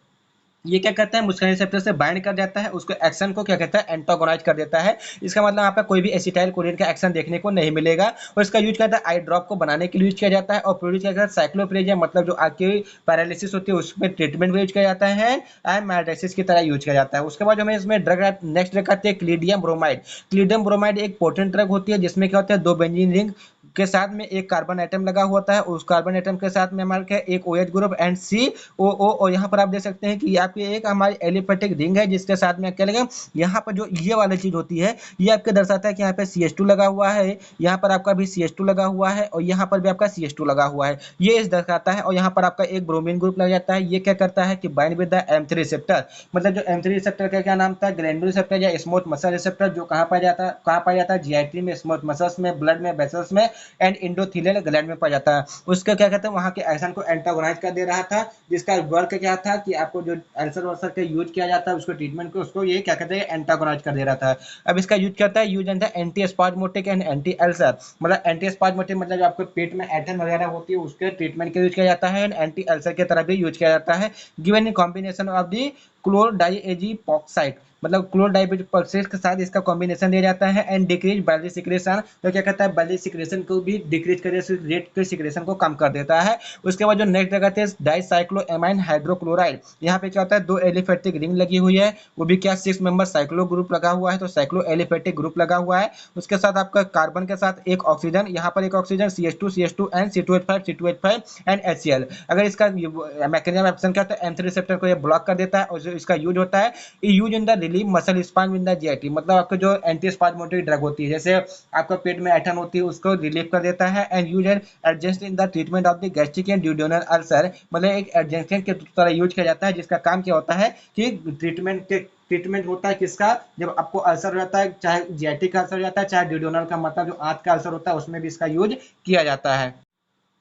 ये क्या करता है मुस्कुलिन रिसेप्टर से बाइंड कर जाता है, उसको एक्शन को क्या कहता है एंटागोनाइज कर देता है। इसका मतलब यहाँ पे कोई भी एसिटाइल कोलिन का एक्शन देखने को नहीं मिलेगा। और इसका यूज करता है आई ड्रॉप को बनाने के लिए यूज किया जाता है, और प्रोड्यूस किया जाता है साइक्लोप्रेजिया, मतलब जो आपकी पैरालिसिस होती है उसमें ट्रीटमेंट में यूज किया जाता है, एंड माइड्रेसिस की तरह यूज किया जाता है। उसके बाद हमें इसमें ड्रग नेक्स्ट ड्रग आती है क्लीडियम ब्रोमाइड। क्लीडियम ब्रोमाइड एक पोटेंट ड्रग होती है जिसमें क्या होता है दो बेंजीन रिंग के साथ में एक कार्बन एटम लगा होता है, उस कार्बन एटम के साथ में हमारे एक OH ग्रुप एंड COO, और यहाँ पर आप देख सकते हैं कि आपकी एक हमारी एलिफेटिक रिंग है जिसके साथ में क्या लगा, यहाँ पर जो ये वाली चीज होती है ये आपके दर्शाता है कि यहाँ पे CH2 लगा हुआ है, यहाँ पर आपका भी CH2 लगा हुआ है, और यहाँ पर भी आपका CH2 लगा हुआ है, ये इस दर्शाता है। और यहाँ पर आपका एक ब्रोमीन ग्रुप लग जाता है, ये क्या करता है कि bind with the M3 receptor, मतलब जो M3 रिसेप्टर का क्या नाम था, ग्लैंडुलर रिसेप्टर या स्मूथ मसल रिसेप्टर, जो कहाँ पाया जाता है, कहाँ पाया जाता है GIT में, स्मूथ मसल्स में, ब्लड में, वेसल्स में एंड इंडोथेलियल ग्लैंड में पाया जाता है। उसका क्या कहते हैं वहां के एक्शन को एंटागोनाइज कर दे रहा था, जिसका वर्क क्या था कि आपको जो अल्सर वर्सर का यूज किया जाता है उसको ट्रीटमेंट को, उसको ये क्या कहते हैं एंटागोनाइज कर दे रहा था। अब इसका यूज करता है use and anti spasmodic and anti ulcer, मतलब एंटी स्पाज्मोटिक मतलब जो आपको पेट में ऐंठन वगैरह होती है उसके ट्रीटमेंट के यूज किया जाता है, एंड एंटी अल्सर की तरह भी यूज किया जाता है, given in combination of the chlordiazepoxide, मतलब क्लोरडाइएजिपॉक्साइड के साथ इसका कॉम्बिनेशन दिया जाता है, एंड डिक्रीज बैली सिक्रेशन, तो क्या कहता है बैली सिक्रेशन को भी डिक्रीज कर, रेट के सिक्रेशन को कम कर देता है। उसके बाद जो नेक्स्ट जगह थे डाइसाइक्लोएमाइन हाइड्रोक्लोराइड, यहाँ पे क्या होता है दो एलिफेटिक रिंग लगी हुई है, वो भी क्या 6 मेंबर साइक्लो ग्रुप लगा हुआ है, तो साइक्लो एलिफेटिक ग्रुप लगा हुआ है। उसके साथ आपका कार्बन के साथ एक ऑक्सीजन, यहाँ पर एक oxygen CH2 and C2H5 and HCl। अगर इसका मैकेनिज्म एक्शन क्या होता है M3 रिसेप्टर को ये ब्लॉक कर देता है, और जो इसका यूज होता है use in the relieve muscle spasm in the GIT, मतलब आपको जो एंटी स्पाज्मोटिक ड्रग होती है, जैसे आपका पेट में ऐंठन होती है उसको रिलीव कर देता है, and use and adjust in the treatment of the gastric and duodenal ulcer, मतलब एक एडजेंसेंट के तरह यूज किया जाता है, जिसका काम क्या होता है कि ट्रीटमेंट होता है किसका, जब आपको अल्सर हो जाता है, चाहे GIT का अल्सर हो जाता है, चाहे ड्यूडेनल का, मतलब जो आंत का अल्सर होता है उसमें भी इसका यूज किया जाता है।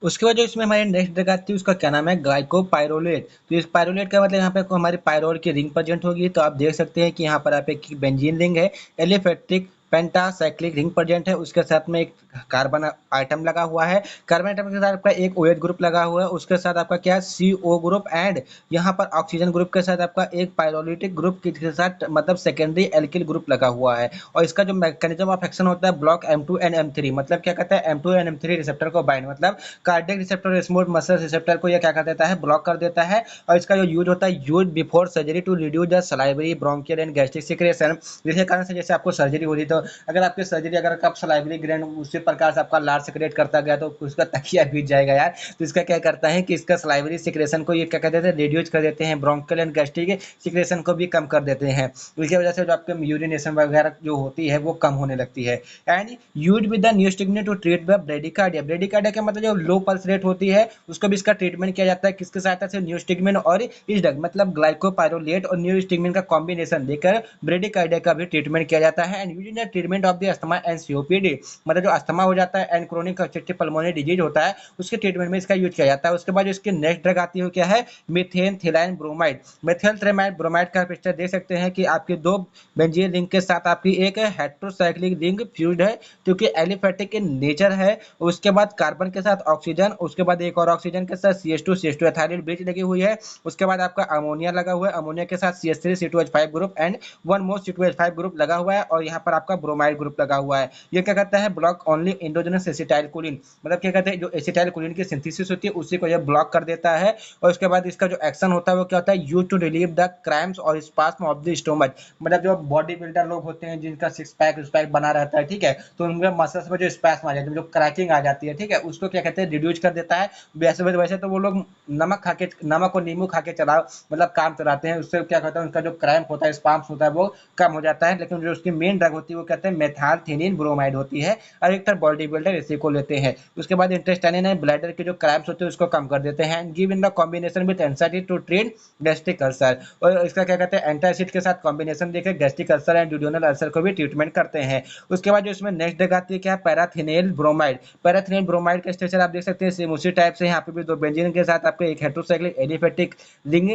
उसके बाद जो इसमें हमारी नेक्स्ट ड्रग आती है उसका क्या नाम है ग्लाइकोपाइरोलेट। तो इस पायरोलेट का मतलब यहाँ पे हमारी पायरोल की रिंग प्रेजेंट होगी, तो आप देख सकते हैं कि यहाँ पर आप एक बेंजीन रिंग है, एलिफेटिक पेंटासाइक्लिक रिंग प्रेजेंट है, उसके साथ में एक कार्बन आइटम लगा हुआ है, कार्बन आइटम के साथ आपका एक OH ग्रुप लगा हुआ है, उसके साथ आपका क्या है CO ग्रुप, एंड यहाँ पर ऑक्सीजन ग्रुप के साथ आपका एक पायरोलिटिक ग्रुप के साथ मतलब सेकेंडरी एल्किल ग्रुप लगा हुआ है। और इसका जो मैकेनिज्म ऑफ एक्शन होता है ब्लॉक M2 एंड M3, मतलब क्या कहता है M2 एंड M3 रिसेप्टर को बाइंड, मतलब cardiac receptor smooth muscle receptor को यह क्या कर देता है ब्लॉक कर देता है। और इसका जो यूज होता है use before surgery to reduce the salivary bronchial and gastric secretion, जिसके कारण से जैसे आपको सर्जरी हो रही तो अगर आपकी सर्जरी अगर आप सलाइवरी ग्लैंड उसी प्रकार से आपका लार सिक्रेट करता गया तो उसका तकिया भीग जाएगा यार, तो इसका क्या करता है कि इसका सलाइवरी सिक्रेशन को ये क्या कर देते हैं रिड्यूस कर देते हैं, ब्रोंकियल एंड गैस्ट्रिक सिक्रेशन को भी कम कर देते हैं, इसकी वजह से जो आपके यूरिनेशन वगैरह जो होती है वो कम होने लगती है। And use with the neostigmine to treat the bradycardia, bradycardia का मतलब जो लो पल्स रेट होती है उसको भी इसका ट्रीटमेंट किया जाता है, किसके सहायता से न्यूस्टिग्मिन और इस ड्रग मतलब ग्लाइकोपाइरोलेट और न्यूस्टिग्मिन का कॉम्बिनेशन देकर ब्रेडिकार्डिया का भी ट्रीटमेंट किया जाता है। And use in treatment of the asthma and COPD, मतलब जो अस्थमा हो जाता है and chronic obstructive pulmonary disease होता है उसके ट्रीटमेंट में इसका यूज किया जाता है। उसके बाद इसकी नेक्स्ट ड्रग आती है क्या है, मीथेनथिलाइन ब्रोमाइड। मेथिलथ्रेमाइड ब्रोमाइड का पिक्चर देख सकते हैं कि आपके दो बेंजीन रिंग के साथ आपकी एक हेटेरोसाइक्लिक रिंग फ्यूज्ड है जो कि एलिफेटिक इन नेचर है। उसके बाद कार्बन के साथ ऑक्सीजन, उसके बाद एक और ऑक्सीजन के साथ CH2 एथाइल ब्रिज लगी हुई है। उसके बाद आपका अमोनिया लगा हुआ है, अमोनिया के साथ CH3 group and one more C2H5 group लगा हुआ है, और यहाँ पर आपका ब्रोमाइड ग्रुप लगा हुआ है। ये क्या करता है, ब्लॉक ओनली इंडोजेनस एसिटाइलकोलिन, मतलब क्या कहते हैं जो एसिटाइलकोलिन की सिंथेसिस होती है उसी को ये ब्लॉक कर देता है। और उसके बाद इसका जो एक्शन होता है वो क्या होता है, use to relieve the cramps और स्पास्म ऑफ द स्टोमच, मतलब जो बॉडी बिल्डर लोग होते हैं जिनका सिक्स पैक बना रहता है, ठीक है, तो उनके मसल्स में जो स्पैस्म आ जाती है, जो क्रैकिंग आ जाती है, ठीक है, उसको क्या कहते हैं, रिड्यूस कर देता है। वैसे तो वो लोग नमक और नींबू खा के चला मतलब काम चलाते हैं, उससे क्या कहता है उनका जो क्रैम्प होता है, स्पास्म होता है वो कम हो जाता है। लेकिन जो उसकी मेन ड्रग होती है वो कहते हैं मेथालथेनिन ब्रोमाइड होती है, अधिकतर बॉडी बिल्डर इसी को लेते हैं। उसके बाद इंटेस्टाइनिन एंड ब्लैडर के जो क्रैम्प्स होते हैं उसको कम कर देते हैं। Give in the combination with anxiety to treat gastric ulcer, और इसका क्या कहते हैं एंटासिड के साथ कॉम्बिनेशन देकर gastric ulcer and duodenal ulcer को भी ट्रीटमेंट करते हैं। उसके बाद जो इसमें नेक्स्ट ड्रग आती है क्या, पैराथिनेल ब्रोमाइड। पैराथिनेल ब्रोमाइड का स्ट्रक्चर आप देख सकते हैं सेम उसी टाइप से, यहाँ पे भी दो बेंजीन के साथ आपके एक हेटेरोसाइक्लिक एलिफेटिक रिंग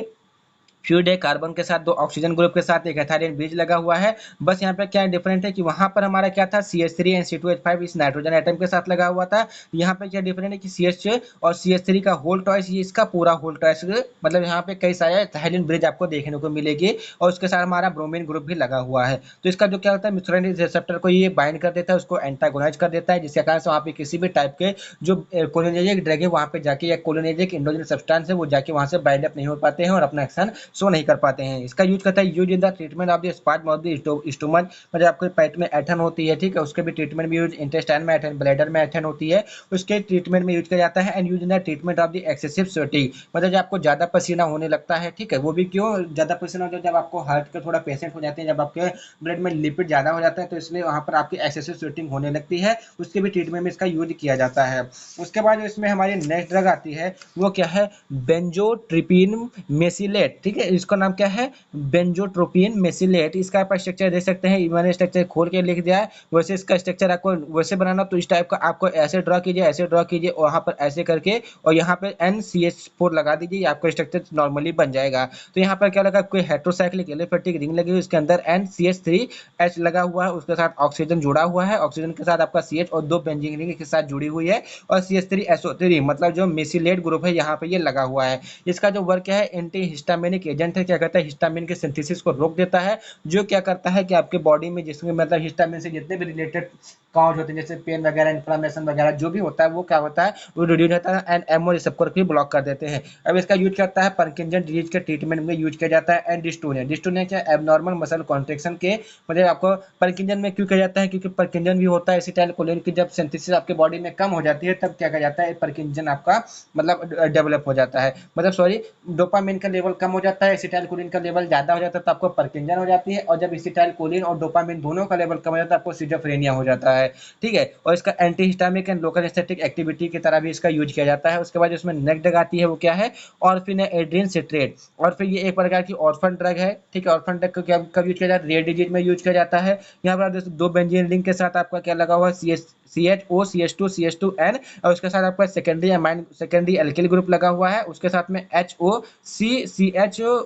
फ्यूड है, कार्बन के साथ दो ऑक्सीजन ग्रुप के साथ एक एथाइलिन ब्रिज लगा हुआ है। बस यहाँ पे क्या डिफरेंट है कि वहां पर हमारा क्या था, CH3 एंड C2H5 इस नाइट्रोजन एटम के साथ लगा हुआ था। यहाँ पे क्या डिफरेंट है कि CH और CH3 का होल टॉइस, ये इसका पूरा होल टॉइस, मतलब यहाँ पे कई सारे एथाइलिन ब्रिज आपको देखने को मिलेगी, और उसके साथ हमारा ब्रोमीन ग्रुप भी लगा हुआ है। तो इसका जो क्या होता है, मिथ्योनिन रिसेप्टर को ये बाइंड कर देता है, उसको एंटागोनाइज कर देता है, जिसके कारण से वहाँ पे किसी भी टाइप के जो कोलिनर्जिक ड्रग है वहाँ पे जाके, या कोलिनर्जिक इंडोजेनस सब्सटेंस है वो जाके वहाँ से बाइंड अप नहीं हो पाते हैं और अपना एक्शन शो नहीं कर पाते हैं। इसका यूज करता है use in the treatment of the spasm of the stomach, मतलब आपके पेट में ऐंठन होती है, ठीक है, उसके भी ट्रीटमेंट में यूज, इंटेस्टाइन में ऐंठन, ब्लैडर में ऐंठन होती है, उसके ट्रीटमेंट में यूज किया जाता है। And use in the treatment of the excessive sweating, मतलब जब आपको ज्यादा पसीना होने लगता है, ठीक है, वो भी क्यों ज्यादा पसीना होता है, जब आपको हार्ट के थोड़ा पेशेंट हो जाते हैं, जब आपके ब्लड में लिपिड ज्यादा हो जाता है, तो इसलिए वहां पर आपकी एक्सेसिव स्वेटिंग होने लगती है, उसके भी ट्रीटमेंट में इसका यूज किया जाता है। उसके बाद इसमें हमारी नेक्स्ट ड्रग आती है वो क्या है, बेंजोट्रिपिन मेसिलेट, ठीक है, इसका नाम क्या है, बेंजोट्रोपिन मेसिलेट। इसका आप स्ट्रक्चर देख सकते हैं, मैंने स्ट्रक्चर खोल के लिख दिया है, वैसे इसका स्ट्रक्चर आपको वैसे बनाना, तो इस टाइप का आपको ऐसे ड्रॉ कीजिए, ऐसे ड्रॉ कीजिए, और वहां पर ऐसे करके और यहाँ पे NCH4 लगा दीजिए, आपका स्ट्रक्चर नॉर्मली बन जाएगा। तो यहाँ पर क्या लगा, कोई हेटेरोसाइक्लिक एलिफेटिक रिंग लगी हुई, उसके अंदर NCH3H लगा हुआ है, उसके साथ ऑक्सीजन जुड़ा हुआ है, ऑक्सीजन के साथ आपका CH और दो बेंजीन रिंग के साथ जुड़ी हुई है, और CH3SO3 मतलब जो मेसिलेट ग्रुप है यहाँ पे ये लगा हुआ है। इसका जो वर्क है, एंटी हिस्टामिनिक एजेंट है, क्या कहता है, हिस्टामिन के सिंथेसिस को रोक देता है, जो क्या करता है कि आपके बॉडी में जिसमें मतलब हिस्टामिन से जितने भी रिलेटेड काउज होते हैं, जैसे पेन वगैरह, इन्फ्लेमेशन वगैरह जो भी होता है, वो क्या होता है, वो रिड्यूस होता है एंड एमओ रिसेप्टर को ब्लॉक कर देते हैं। अब इसका यूज करता है पार्किंसन डिजीज के ट्रीटमेंट में यूज किया जाता है। एंड डिस्टोनिया, डिस्टोनिया क्या, एबनॉर्मल मसल कॉन्ट्रेक्शन के, मतलब आपको पार्किंसन में क्यों किया जाता है, क्योंकि पार्किंसन भी होता है एसिटाइलकोलिन की जब सिंथेसिस आपके बॉडी में कम हो जाती है, तब क्या किया जाता है, पार्किंसन आपका मतलब डेवलप हो जाता है, मतलब सॉरी, डोपामिन का लेवल कम हो जाता है, एसिटाइलकोलिन का लेवल ज्यादा हो जाता है, तो आपको पार्किंसन हो जाती है, और जब एसिटाइलकोलिन और डोपामिन दोनों का लेवल कम हो जाता है, आपको सिजोफ्रेनिया हो जाता है, ठीक है। और इसका anti histaminic and local anaesthetic activity की तरह भी इसका यूज किया जाता है। उसके बाद इसमें नेक्स्ट ड्रग आती है वो क्या है, ऑर्फिन एड्रिन सिट्रेट, और फिर ये एक प्रकार की ऑर्फन ड्रग है, ठीक है। ऑर्फन ड्रग को क्या कब यूज किया जाता है, रेयर डिजीज में यूज किया जाता है। यहाँ पर आप दो बेंजीन रिंग के साथ आपका क्या लगा हुआ है, CHO CH2N, और उसके साथ आपका secondary amine, secondary alkyl group लगा हुआ है, उसके साथ में HOC CHOOH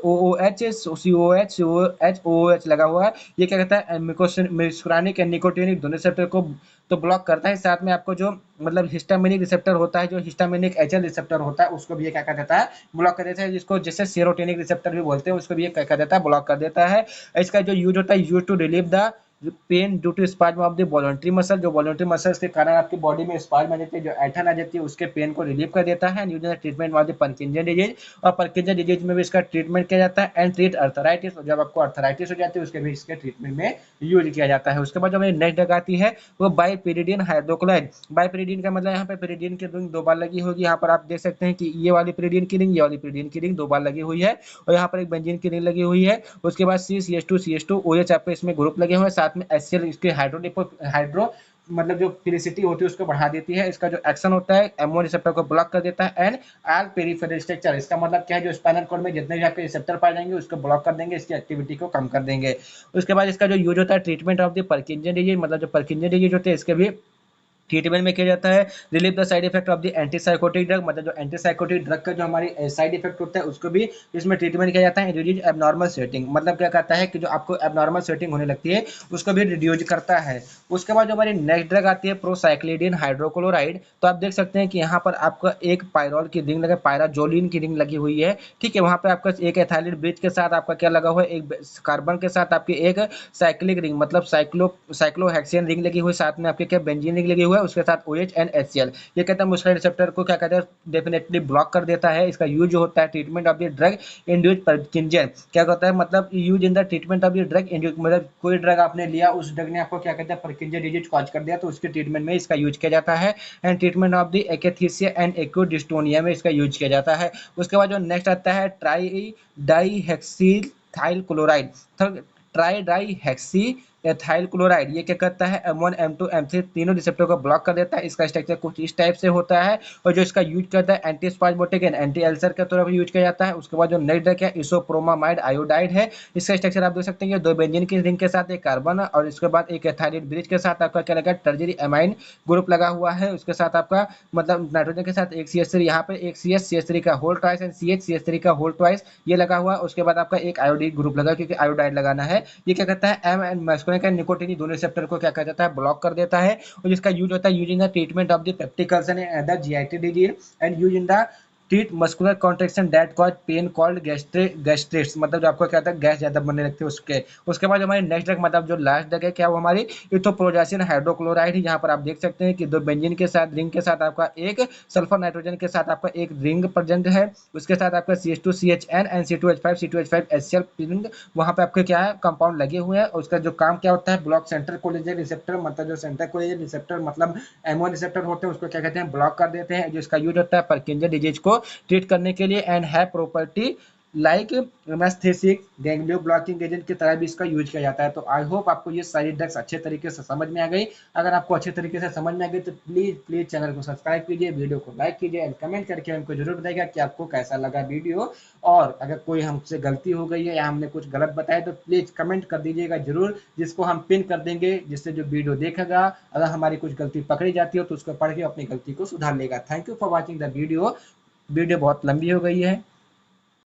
COH लगा हुआ है। ये क्या कहता है, म्यूकोरानिक एंड निकोटिनिक दोनों रिसेप्टर को तो ब्लॉक करता है, साथ में आपको जो मतलब हिस्टामिनिक रिसेप्टर होता है, जो हिस्टामिनिक HL रिसेप्टर होता है, उसको भी ये क्या कर देता है, ब्लॉक कर देता है, जिसको जैसे सेरोटोनिक रिसेप्टर भी बोलते हैं, उसको भी ये क्या कर देता है, ब्लॉक कर देता है। इसका जो यूज होता है, use to relieve the pain due to spasm of the voluntary muscle, जो वॉलंटरी मसल्स के कारण आपकी बॉडी में स्पाज्म आ जाती है, जो ऐंठन आ जाती है, उसके पेन को रिलीव कर देता है। Use in treatment of the Parkinson disease, और पार्किंसन डिजीज में भी इसका ट्रीटमेंट किया जाता है। एंड ट्रीट अर्थराइटिस, जब आपको अर्थराइटिस हो जाती है उसके भी इसके ट्रीटमेंट में यूज किया जाता है। उसके बाद जो हमारी नेक्स्ट ड्रग आती है वो बाइपिरिडिन हाइड्रोक्लोराइड। बाइपिरिडिन का मतलब यहाँ पे पिरिडिन की रिंग दो बार लगी होगी, यहाँ पर आप देख सकते हैं कि ये वाली पिरिडिन की रिंग, ये वाली पिरिडिन की रिंग दो बार लगी हुई है, और यहाँ पर एक बेंजीन की रिंग लगी हुई है। उसके बाद CH2 CH2 OH आपके इसमें ग्रुप लगे हुए हैं, साथ में HCl इसके हाइड्रो मतलब जो फेलिसिटी होती है उसको बढ़ा देती है। इसका जो एक्शन होता है M1 रिसेप्टर को ब्लॉक कर देता है। एंड ऑल पेरिफेरल स्ट्रक्चर, इसका मतलब क्या है, जो स्पाइनल कॉर्ड में जितने भी आपके रिसेप्टर पाए जाएंगे उसको ब्लॉक कर देंगे, इसकी एक्टिविटी को कम कर देंगे। उसके बाद इसका जो यूज होता है treatment of the Parkinson disease, मतलब जो पार्किंसन डिजीज होते हैं इसके भी ट्रीटमेंट में किया जाता है। Relieve the side effect of the antipsychotic drug, मतलब जो एंटीसाइकोटिक ड्रग का जो हमारी साइड इफेक्ट होता है उसको भी इसमें ट्रीटमेंट किया जाता है। रिड्यूज एबनॉर्मल स्वेटिंग, मतलब क्या कहता है कि जो आपको एबनॉर्मल स्वेटिंग होने लगती है उसको भी रिड्यूज करता है। उसके बाद जो हमारी नेक्स्ट ड्रग आती है प्रोसाइक्लिडिन हाइड्रोक्लोराइड। तो आप देख सकते हैं कि यहाँ पर आपका एक पायरोल की रिंग लगा, पायराजोलिन की रिंग लगी हुई है, ठीक है। वहाँ पे आपका एक एथाइलिन ब्रिज के साथ आपका क्या लगा हुआ है, एक कार्बन के साथ आपकी एक साइक्लिक रिंग, मतलब साइक्लोहेक्सियन रिंग लगी हुई, साथ में आपके क्या बेंजीन रिंग लगी हुई है, उसके साथ OH एंड HCl। ये कहता है मुस्कुलर रिसेप्टर को क्या कहते हैं, डेफिनेटली ब्लॉक कर देता है। इसका यूज जो होता है treatment of the drug induce Parkinson, क्या कहता है, मतलब use in the treatment of the drug induce, मतलब कोई ड्रग आपने लिया, उस ड्रग ने आपको क्या कहते हैं पार्किंसन डिजीज कॉज कर दिया, तो उसके ट्रीटमेंट में इसका यूज किया जाता है। And treatment of the एकैथीसिया and acute dystonia में इसका यूज किया जाता है। उसके बाद जो नेक्स्ट आता है tridihexethyl chloride, tridihexethyl chloride. ये क्या करता है M1 M2 M3 तीनों रिसेप्टर को ब्लॉक कर देता है। इसका स्ट्रक्चर कुछ इस टाइप से होता है, और जो इसका यूज करता है anti spasmodic and anti ulcer के तौर पर यूज किया जाता है। उसके बाद जो नेक्स्ट ड्रग है इसोप्रोमामाइड आयोडाइड है। इसका स्ट्रक्चर आप देख सकते हैं, दो बेंजीन की रिंग के साथ एक कार्बन, और इसके बाद एक एथाइलिन ब्रिज के साथ आपका क्या लगा, टर्जरी एमाइन ग्रुप लगा हुआ है। उसके साथ आपका मतलब नाइट्रोजन के साथ एक CH3, यहाँ पे एक CH का होल ट्वाइस एंड CH का होल ट्वाइस ये लगा हुआ है। उसके बाद आपका एक आयोडीन ग्रुप लगा, क्योंकि आयोडाइड लगाना है। ये क्या करता है एम एंड मैस्कुलिन का निकोटीन दोनों रिसेप्टर को क्या कर देता है, ब्लॉक कर देता है। और जिसका यूज होता है use in the treatment of the peptic ulcer and other GI disease, and use in the treat muscular contraction that cause pain called gastritis, मतलब जो आपको क्या होता है गैस ज्यादा बनने लगती है उसके। उसके बाद हमारी नेक्स्ट ड्रग, मतलब जो लास्ट ड्रग है क्या, वो हमारी इथोप्रोजासिन हाइड्रोक्लोराइड है। यहाँ पर आप देख सकते हैं कि दो बेंजीन के साथ रिंग के साथ आपका एक सल्फर नाइट्रोजन के साथ आपका एक रिंग प्रेजेंट है। उसके साथ आपका CH2CHN एंड C2H5 रिंग, वहां पे आपके क्या है कंपाउंड लगे हुए हैं। उसका जो काम क्या होता है, ब्लॉक सेंटर कोलिजन रिसेप्टर, मतलब जो सेंटर कोलिजन रिसेप्टर मतलब M1 रिसेप्टर होते हैं उसको क्या कहते हैं, ब्लॉक कर देते हैं। जिसका यूज होता है पार्किंसन डिजीज को ट्रीट करने के लिए, एंड है प्रॉपर्टी लाइक एनेस्थेसिक गैंग्लियो ब्लॉकिंग एजेंट की तरह भी इसका यूज किया जाता है। तो आई होप आपको ये सारी ड्रग्स अच्छे तरीके से समझ में आ गई। अगर आपको अच्छे तरीके से समझ में आ गई तो प्लीज चैनल को सब्सक्राइब कीजिए, वीडियो को लाइक कीजिए, एंड कमेंट करके हमको जरूर बताइएगा कि आपको कैसा लगा वीडियो। और अगर कोई हमसे गलती हो गई है या हमने कुछ गलत बताया तो प्लीज कमेंट कर दीजिएगा जरूर, जिसको हम पिन कर देंगे, जिससे जो वीडियो देखेगा अगर हमारी कुछ गलती पकड़ी जाती हो तो उसको पढ़ के अपनी गलती को सुधार लेगा। Thank you for watching the video. Video बहुत लंबी हो गई है।